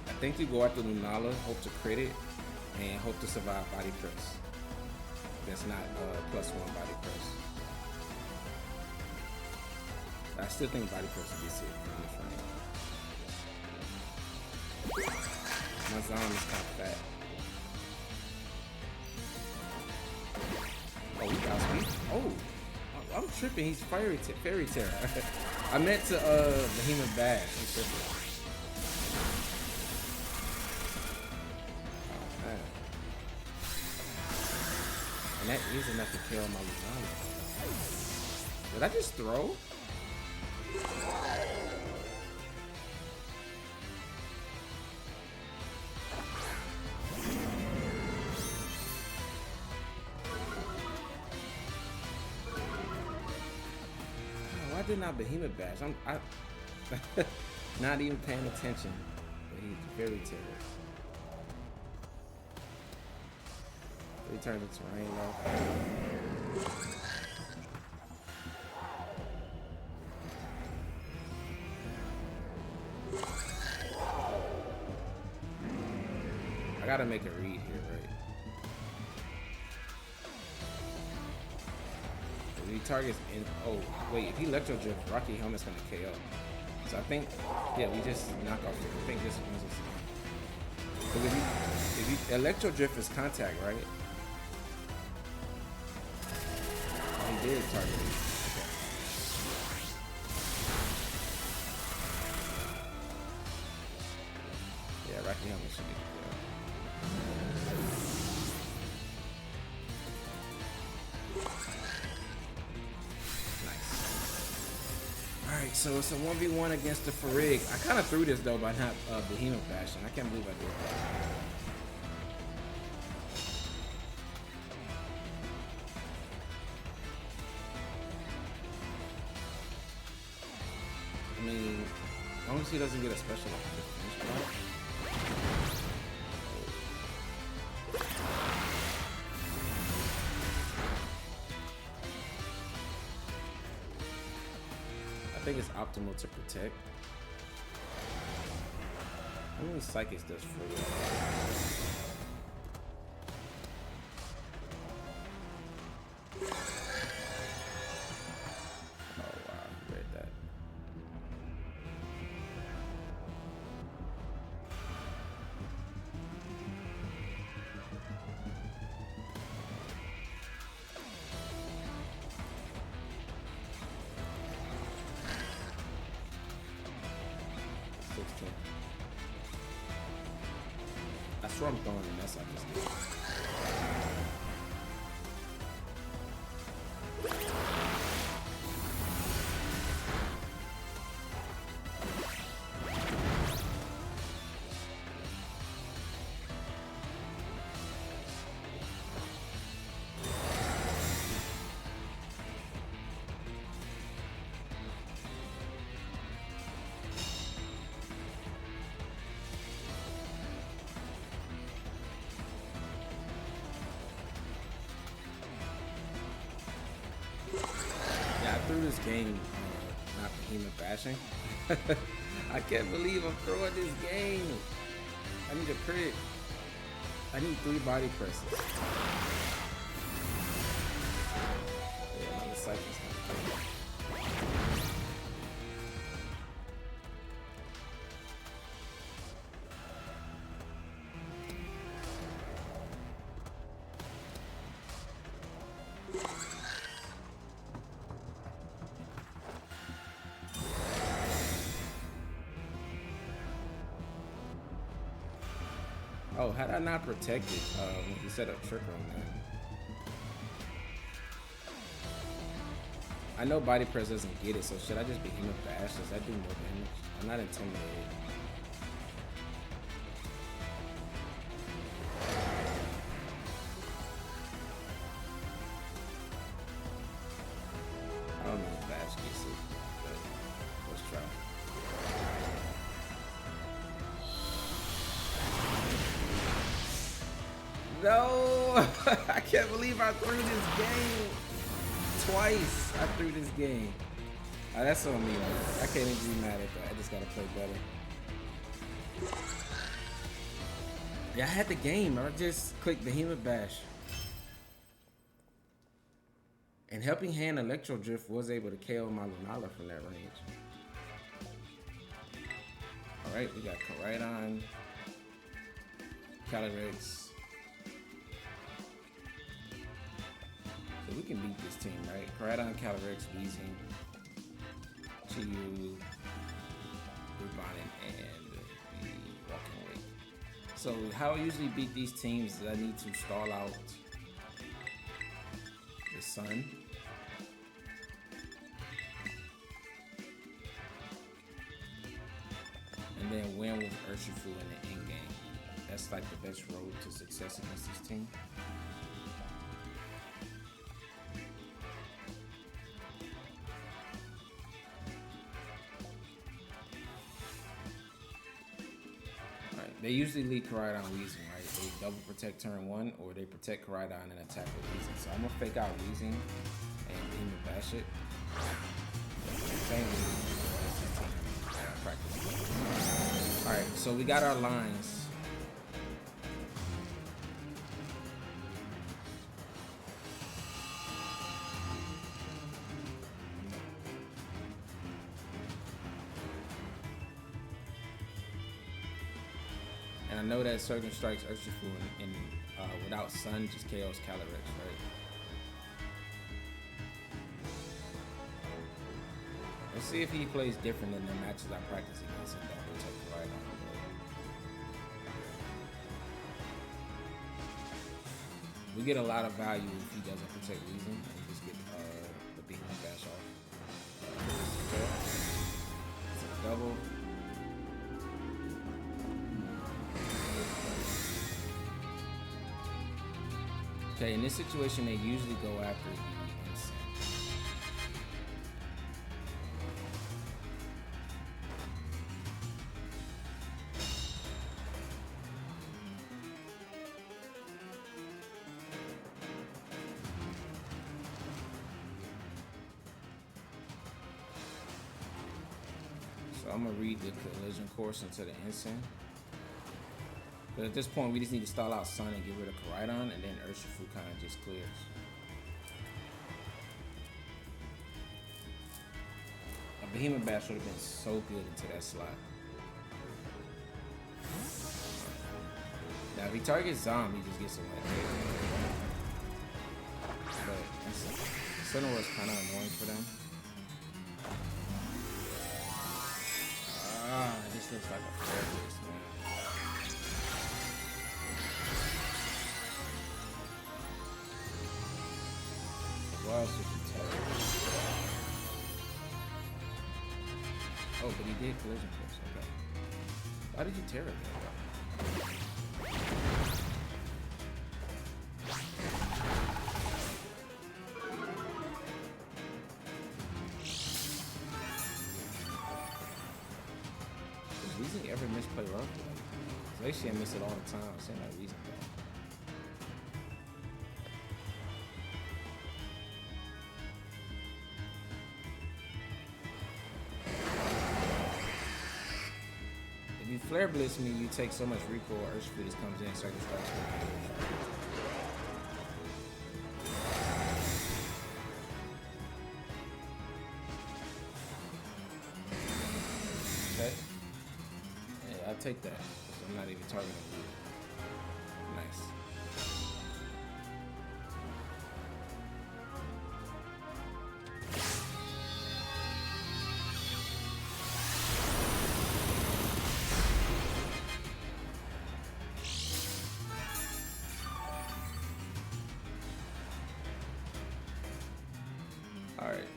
I think you go after Lunala, hope to crit it, and hope to survive body press. That's not +1 body press. I still think body press gets it from the frame. My Zom is kind of fat. Oh, he got me. Oh, I'm tripping. He's Fairy Terror. I meant to Behemoth Bash. I'm tripping. Oh man. And that is enough to kill my Lunala. Did I just throw? Why didn't I Behemoth Bash? I not even paying attention. But he's very terrible. He turns into rain low. I gotta make a read here, right? If he targets in, oh wait, if he Electro Drift, Rocky Helmet's gonna KO. So I think, yeah, we just knock off it. I think this wins us. Because if you Electro Drift is contact, right? Oh, he did target me. Okay. Yeah, Rocky Helmet should be KO. Alright, so it's a 1v1 against the Farig. I kind of threw this though by not Behemoth Bashing. I can't believe I did that. I mean, as long as he doesn't get a special like this. I think it's optimal to protect. How many psychics does Farig? Oh wow, I read that. I swear I'm throwing a mess out this game. Through this game, not Behemoth Bashing. I can't believe I'm throwing this game. I need a crit. I need 3 body presses. Yeah, another cycle's gonna Oh, had I not protected, he set up Trick on that. I know Body Press doesn't get it, so should I just Behemoth Bash? Does that do more damage? I'm not intimidated. I don't know if Bash gets it, but let's try. No! I can't believe I threw this game twice. I threw this game. That's on me, man. I can't even be mad at that. I just gotta play better. Yeah, I had the game. I just clicked Behemoth Bash. And Helping Hand Electro Drift was able to KO my Lunala from that range. Alright, we got Koraidon, Calyrex. So we can beat this team, right? Koraidon, Calyrex, Weezing, Chiyu, Bonnet, and the Walking Away. So how I usually beat these teams is I need to stall out the Sun. And then win with Urshifu in the end game. That's like the best road to success against this team. They usually lead Koraidon Weezing, right? They double protect turn 1, or they protect Koraidon and attack with Weezing. So I'm gonna fake out Weezing and Demon Bash it. Same practice. Alright, so we got our lines. And I know that Surgeon strikes Urshifu and without Sun just KOs Calyrex, right? Let's see if he plays different than the matches I practice against and don't protect Koraidon. We get a lot of value if he doesn't protect Weezing and we just get the Beam and Bash off. It's a double. Okay, in this situation, they usually go after the Insect. So I'm gonna read the collision course into the Insect. But at this point, we just need to stall out Sun and get rid of Koraidon, and then Urshifu kind of just clears. A Behemoth Bash would have been so good into that slot. Now, if he targets Zom, he just gets away. But Sunwar is kind of annoying for them. This looks like a fair place, man. Wild Super Terror. Oh, but he did collision course. Okay. Why did you tear it there? Does Weezing ever misplay rough? Actually, I miss it all the time. I'm saying that Weezing. Flare Blitz me, you take so much recoil, Urshifu just comes in, circle strikes. Okay. Yeah, I'll take that. I'm not even targeting you. Nice. Alright.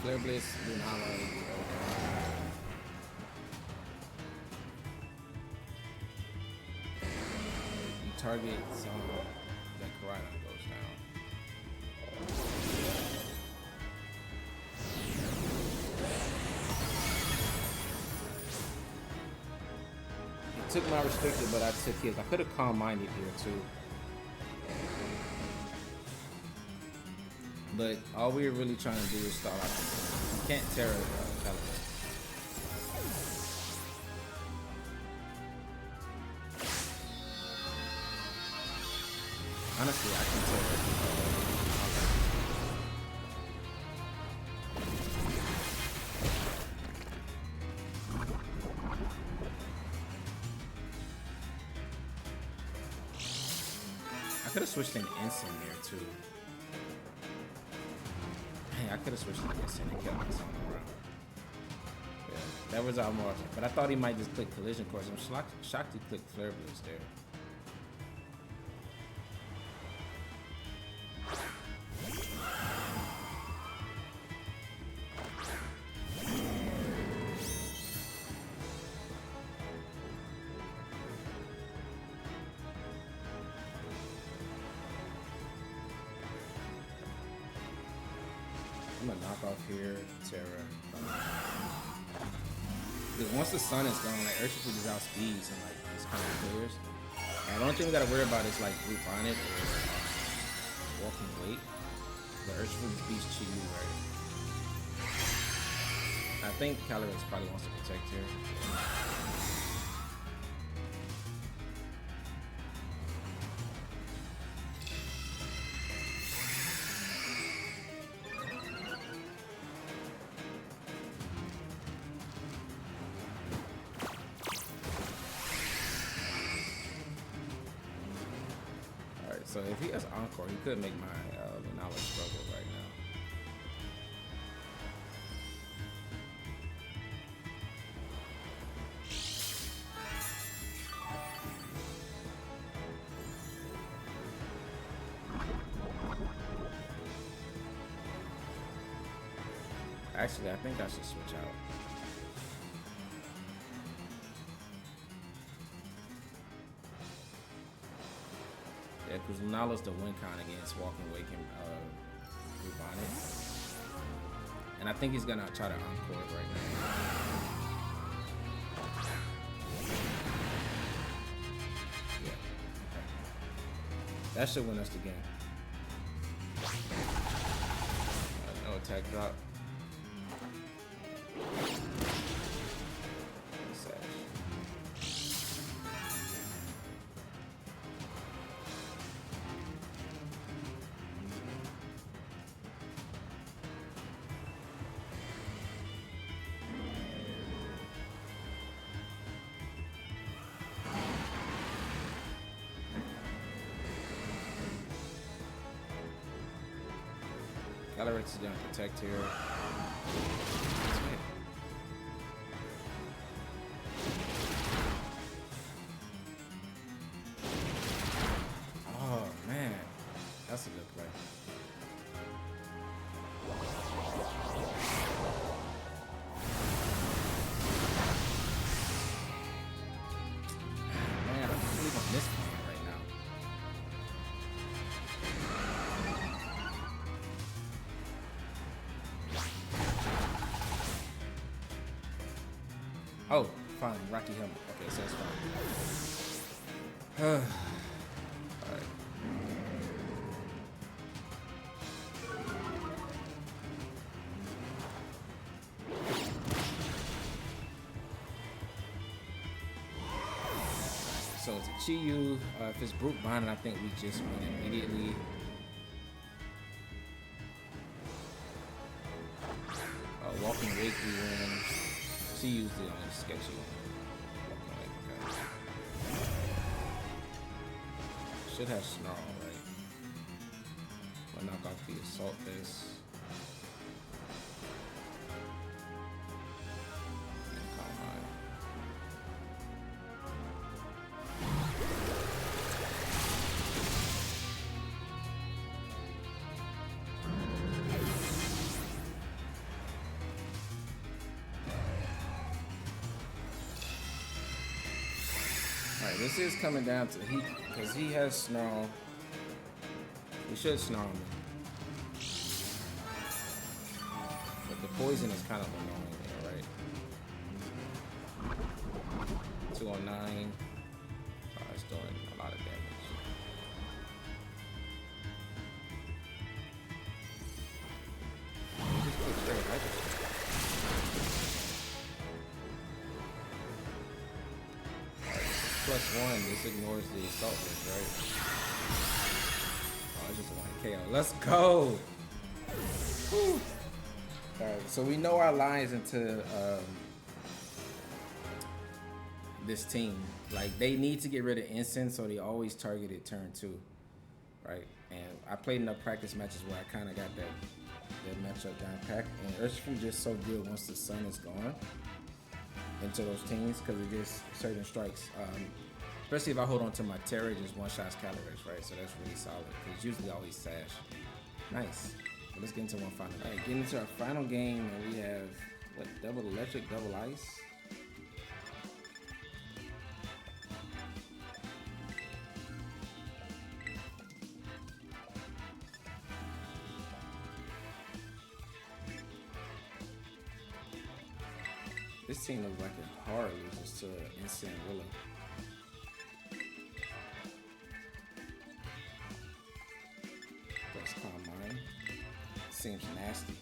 Flare Blitz, Lunala. You target zone that Koraidon goes down. Took my restricted, but I took his. I could have Calm Minded here too. But all we were really trying to do is start out. You can't tear Calyrex. Honestly, I can tear it. I could have switched an Ensign there too. Hey, I could have switched an Ensign and kept this on the round. Yeah, that was our margin. But I thought he might just click Collision Course. I'm shocked he clicked Flare Blitz there. I'm gonna knock off here, Terra. Because once the sun is gone, like Urshifu just outspeeds and like it's kind of clears. The only thing we gotta worry about is like Group Bonnet or Walking Weight. The Urshifu just beats Chi-Yu, right? I think Calyrex probably wants to protect here. Alright, so if he has Encore, he could make my Lunala struggle right now. Actually, I think I should switch out. Yeah, because Lunala's the wincon against Walking Wake and Group Bonnet. And I think he's gonna try to encore it right now. Yeah, okay. That should win us the game. No attack drop. Calyrex is gonna protect here. Oh man, that's a good play. Man, I'm really gonna miss one right now. Oh, fine, Rocky Helmet. Okay, so that's fine. Alright. So it's a Chi-Yu. If it's Brute Bonded, I think we just win immediately. Walking Wake, we win. Chi-Yu's the only sketchy one. Okay. Should have Snarl, right? We'll knock off the Assault Fist. And Calm Mind. Alright, this is coming down to heat because he has Snarl. We should Snarl him. But the poison is kind of annoying there, right? 209. It's doing a lot of damage. Just goes straight hyper. +1, this ignores the assault list, right? Oh, it's just one KO. Let's go! Alright, so we know our lines into this team. Like, they need to get rid of Incense, so they always targeted turn 2, right? And I played enough practice matches where I kind of got that matchup down packed. And Urshifu just so good once the sun is gone into those teams because it just certain strikes. Especially if I hold on to my Terra, just one shots Calyrex, right? So that's really solid. It's usually always Sash. Nice. So let's get into one final. All right, getting into our final game, and we have what? Double electric, double ice. This team looks like a hard loses to Instant Willow. That's Calm Mind. Seems nasty.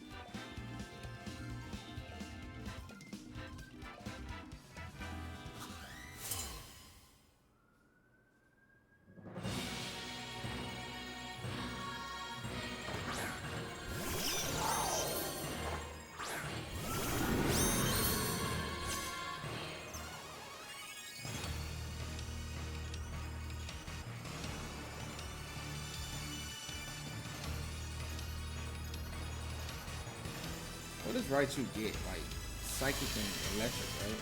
What does Raichu get? Like psychic and electric, right?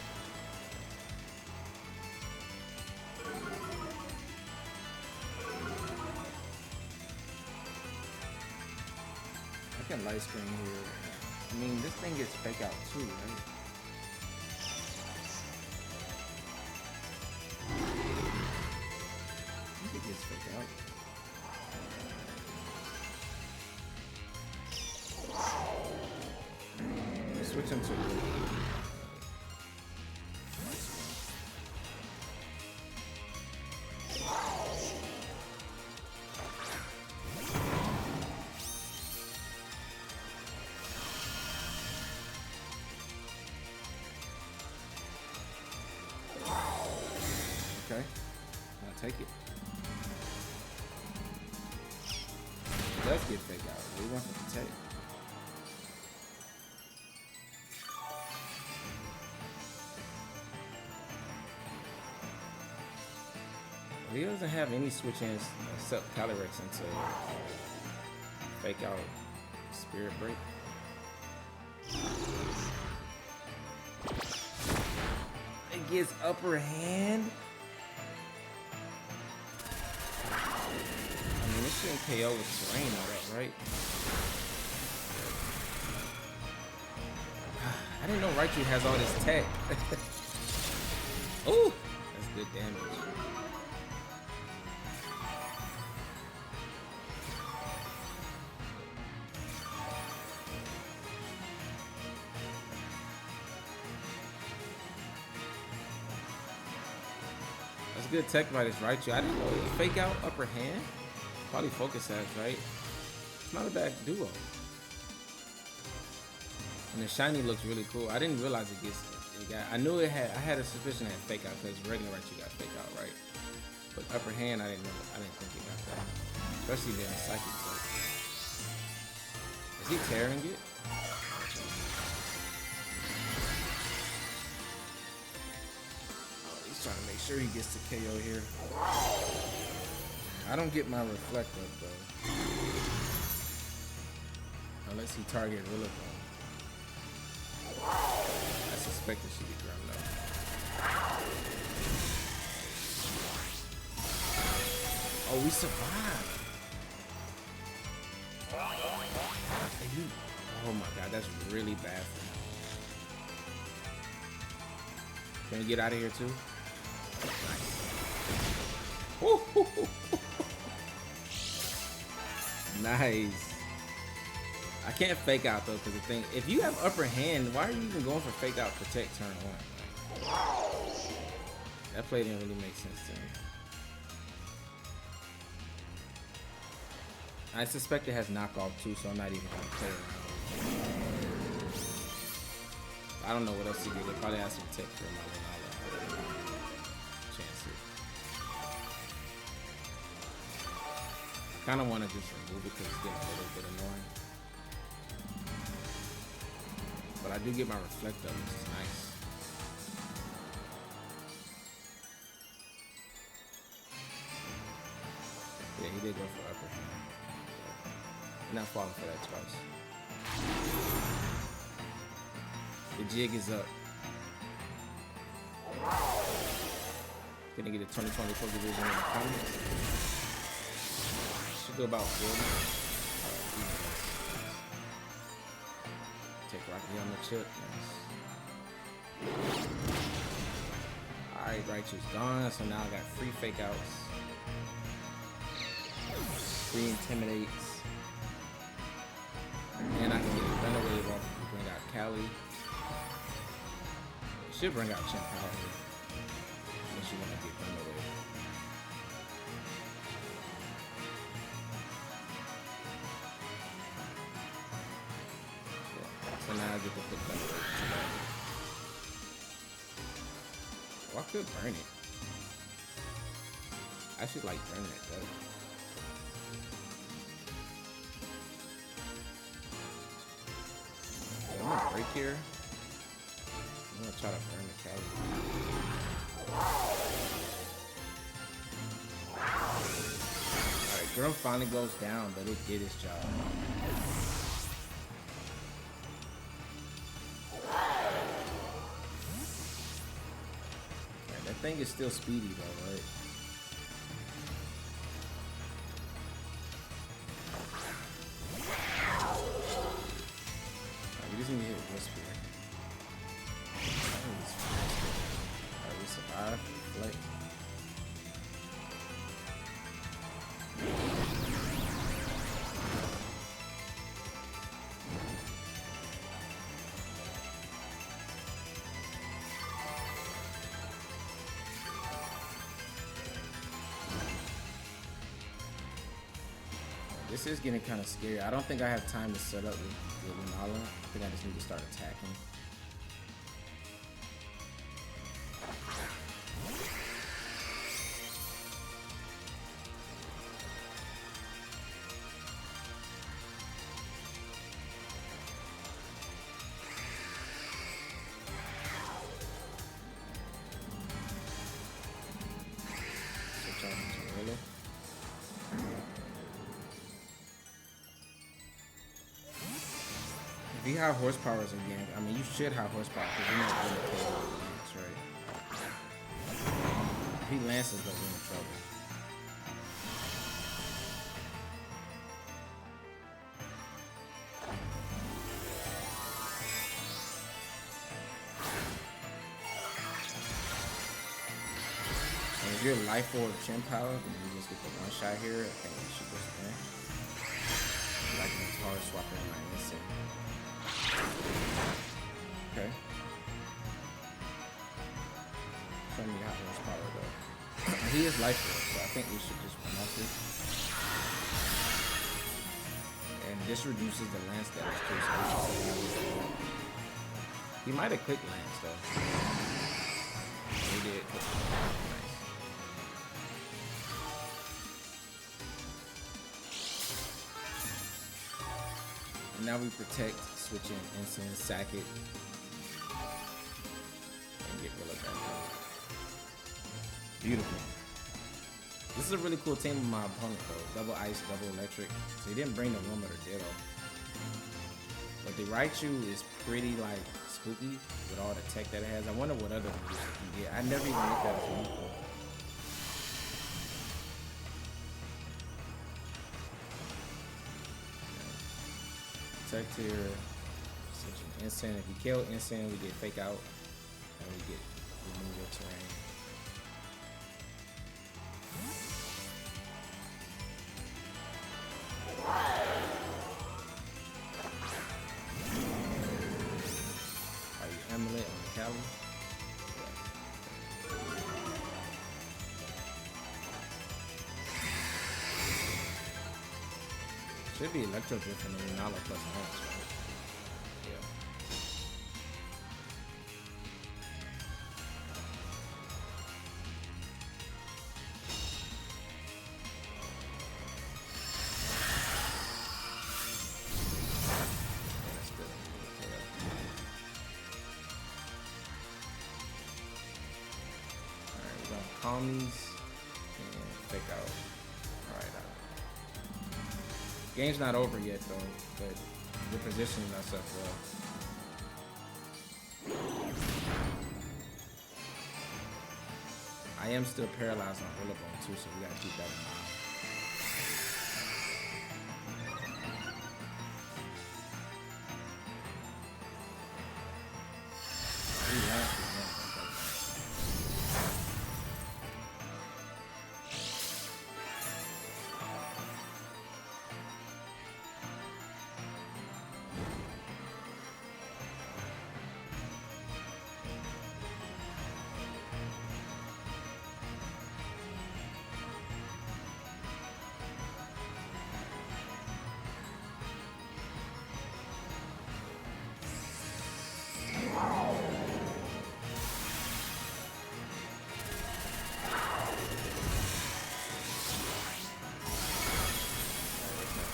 I can light screen here. I mean, this thing gets fake out too, right? I think it gets fake out. Switch into okay, I'll take it. It does get fake out. We want to protect. He doesn't have any switch-ins except Calyrex into fake out Spirit Break. It gets upper hand. I mean, this shouldn't KO with terrain all that, right? I didn't know Raichu has all this tech. Ooh, that's good damage. Good tech by this Raichu. I didn't know it. Fake out upper hand. Probably focus edge, right? It's not a bad duo. And the shiny looks really cool. I didn't realize it gets. I knew it had. I had a suspicion it had fake out because regular Raichu got fake out, right? But upper hand, I didn't know. I didn't think it got that. Especially being psychic. Is he tearing it? Trying to make sure he gets the KO here. I don't get my reflect up though. Unless he target Rillaboom. I suspect it should be ground up. Oh, we survived. Oh my god, that's really bad for him. Can we get out of here too? Nice. I can't fake out though, because the thing, if you have upper hand, why are you even going for fake out protect turn one? That play didn't really make sense to me. I suspect it has knockoff too, so I'm not even gonna play around. I don't know what else to get. They probably have some tech for my Lunala. Chance it. I kind of want to just remove it because it's getting a little bit annoying. But I do get my reflect up, which is nice. Yeah, he did go for upper hand. Not falling for that twice. The jig is up. Gonna get a 2020 Pokédivision in the comments. Should go about 40. Take Rocky on the chip. Nice. Alright, Raichu's gone, so now I got free fake outs. Free intimidates. And I can get a Thunder Wave off to bring out Cali. Should bring out Chin Power here. Unless you want to get done away. Yeah. So now I get to put done away. Oh, I could burn it. I should like burn it though. I'm gonna break here. I'm gonna try to burn the Cali. Alright, Girl finally goes down, but it did its job. Alright, that thing is still speedy though, right? We just need to hit a Wisp here. Alright, we survive. Reflect. This is getting kind of scary. I don't think I have time to set up with Lunala. I think I just need to start attacking. Switch out into Willow. If you have horsepower as a game, I mean, you should have horsepower because you're not going to kill Lance, right? If he lances, but we're in trouble. And if you're life orb Chin Power, then you just get the one shot here. I think she goes in. Like it's hard swapping on my insane. Okay. Show me how much power though. He is life orb, so I think we should just run off this. And this reduces the Lance damage too, so he might have clicked Lance though. He did. Nice. And now we protect, switch in Ensign, sack it, and get Willow back up. Beautiful. This is a really cool team with my opponent though. Double ice, double electric. So he didn't bring the Wilmer or Ditto. But the Raichu is pretty like spooky with all the tech that it has. I wonder what other moves it can get. I never even looked at it before. Protect here. Switching Instant. If you kill Instant, we get Fake Out. And we get remove your terrain. Are you Amulet on the Cali? Should be Electro Drift and Lunala plus Lance, right? Yeah. That's good. Alright, we're gonna calm these and fake out. Game's not over yet though, but we're positioning ourselves well. I am still paralyzed on Bullebone too, so we gotta keep that in mind.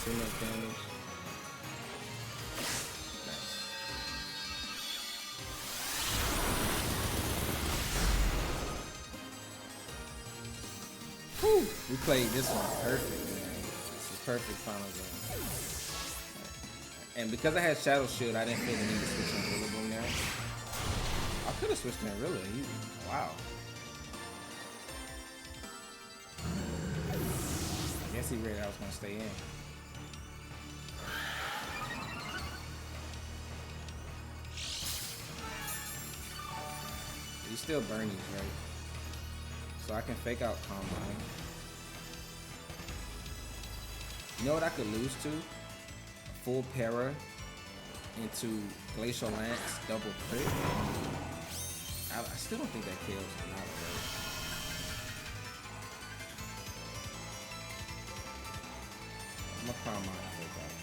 too much damage. Nice. Whew. We played this one perfect, man. It's a perfect final game. And because I had Shadow Shield, I didn't feel the need to switch on Rillaboom there. I could have switched in really. Wow. I guess he read I was going to stay in. You still burn these, right? So I can fake out Calm Mind. You know what I could lose to? Full para into Glacial Lance double crit. I still don't think that kills Lunala, right? I'm gonna Calm Mind fake out.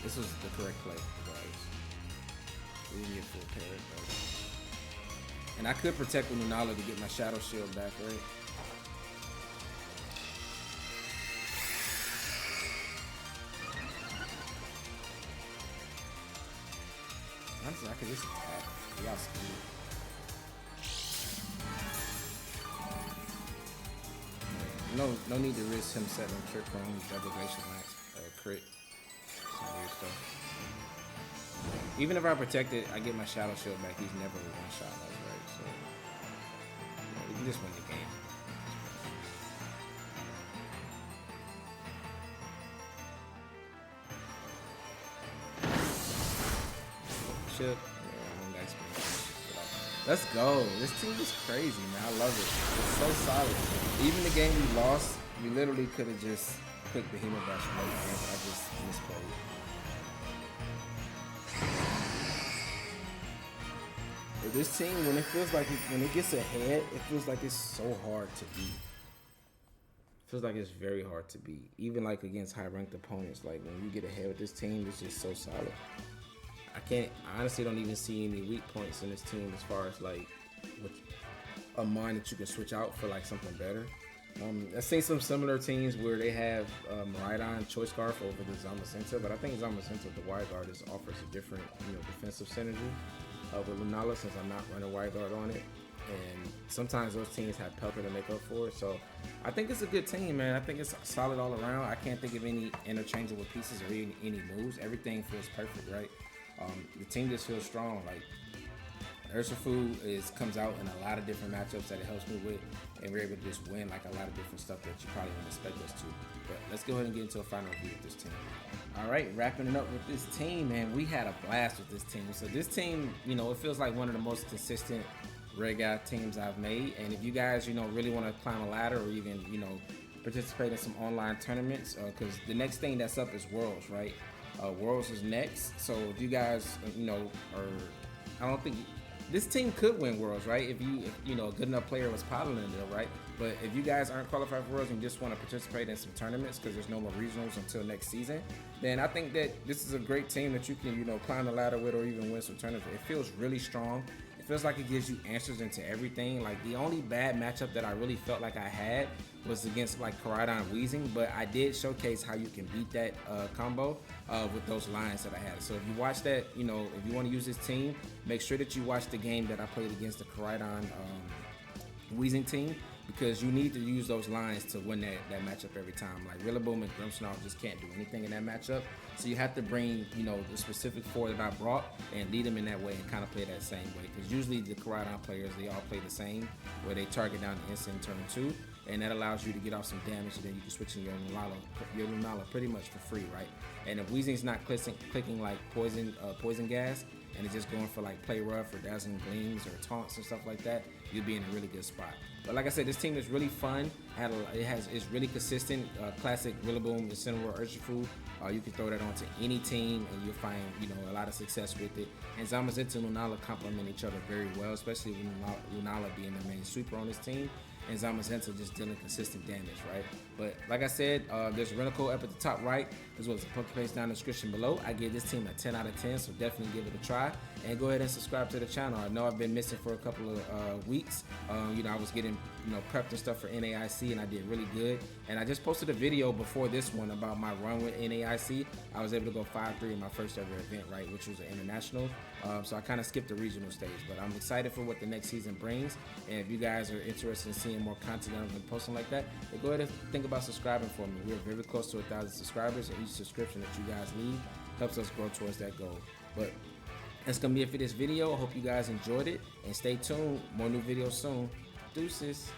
This was the correct play, guys. We didn't get full parry, but... And I could protect with Lunala to get my Shadow Shield back, right? Honestly, I could just attack. Y'all screwed. No need to risk him setting trick prone, double Glacial Lance, crit. Some weird stuff. Even if I protect it, I get my Shadow Shield back. He's never one shot us, right? So we can just win the game. Chip. Let's go. This team is crazy, man. I love it. It's so solid. Even the game we lost, we literally could have just clicked the Behemoth Dash right there, but I just misplayed. But this team, when it feels like when it gets ahead, it feels like it's so hard to beat. It feels like it's very hard to beat. Even like against high-ranked opponents, like when you get ahead with this team, it's just so solid. I honestly don't even see any weak points in this team as far as like with a mind that you can switch out for like something better. I've seen some similar teams where they have Koraidon Choice Scarf over the Zamazenta, but I think Zamazenta, the Wide Guard, offers a different, defensive synergy with Lunala since I'm not running Wide Guard on it. And sometimes those teams have Pelka to make up for it. So I think it's a good team, man. I think it's solid all around. I can't think of any interchangeable pieces or any moves. Everything feels perfect, right? The team just feels strong. Like Urshifu comes out in a lot of different matchups that it helps me with, and we're able to just win like a lot of different stuff that you probably wouldn't expect us to. But let's go ahead and get into a final review with this team. All right, wrapping it up with this team, man. We had a blast with this team. So this team, it feels like one of the most consistent Red Guy teams I've made. And if you guys, really want to climb a ladder or even, participate in some online tournaments, because the next thing that's up is Worlds, right? Worlds is next. So if you guys, I don't think this team could win Worlds, right? If a good enough player was piloting it, right? But if you guys aren't qualified for Worlds and just want to participate in some tournaments because there's no more regionals until next season, then I think that this is a great team that you can, climb the ladder with or even win some tournaments. It feels really strong. It feels like it gives you answers into everything. Like the only bad matchup that I really felt like I had was against like Koraidon Weezing, but I did showcase how you can beat that combo with those lines that I had. So if you watch that, if you want to use this team, make sure that you watch the game that I played against the Koraidon Weezing team, because you need to use those lines to win that matchup every time. Like Rillaboom and Grimmsnarl just can't do anything in that matchup. So you have to bring, the specific four that I brought and lead them in that way and kind of play that same way. Because usually the Koraidon players, they all play the same, where they target down the instant turn 2. And that allows you to get off some damage, and then you can switch in your Lunala pretty much for free, right? And if Weezing's not clicking like poison gas, and it's just going for like play rough or dazzling gleams or taunts and stuff like that, you'll be in a really good spot. But like I said, this team is really fun. It's really consistent. Classic Rillaboom, Incineroar, Urshifu. You can throw that onto any team, and you'll find a lot of success with it. And Zamazenta and Lunala complement each other very well, especially with Lunala being the main sweeper on this team. and Zamazenta just dealing consistent damage, right? But like I said, there's a rental code up at the top right, as well as a Poképaste down in the description below. I give this team a 10 out of 10, so definitely give it a try. And go ahead and subscribe to the channel. I know I've been missing for a couple of weeks. You know, I was getting, you know, prepped and stuff for NAIC, and I did really good. And I just posted a video before this one about my run with NAIC. I was able to go 5-3 in my first ever event, right, which was an international. So I kind of skipped the regional stage, but I'm excited for what the next season brings. And if you guys are interested in seeing more content that I've been posting like that, then go ahead and think about subscribing for me. We're very close to 1,000 subscribers, and each subscription that you guys leave helps us grow towards that goal. But that's gonna be it for this video. I hope you guys enjoyed it, and stay tuned. More new videos soon. Deuces.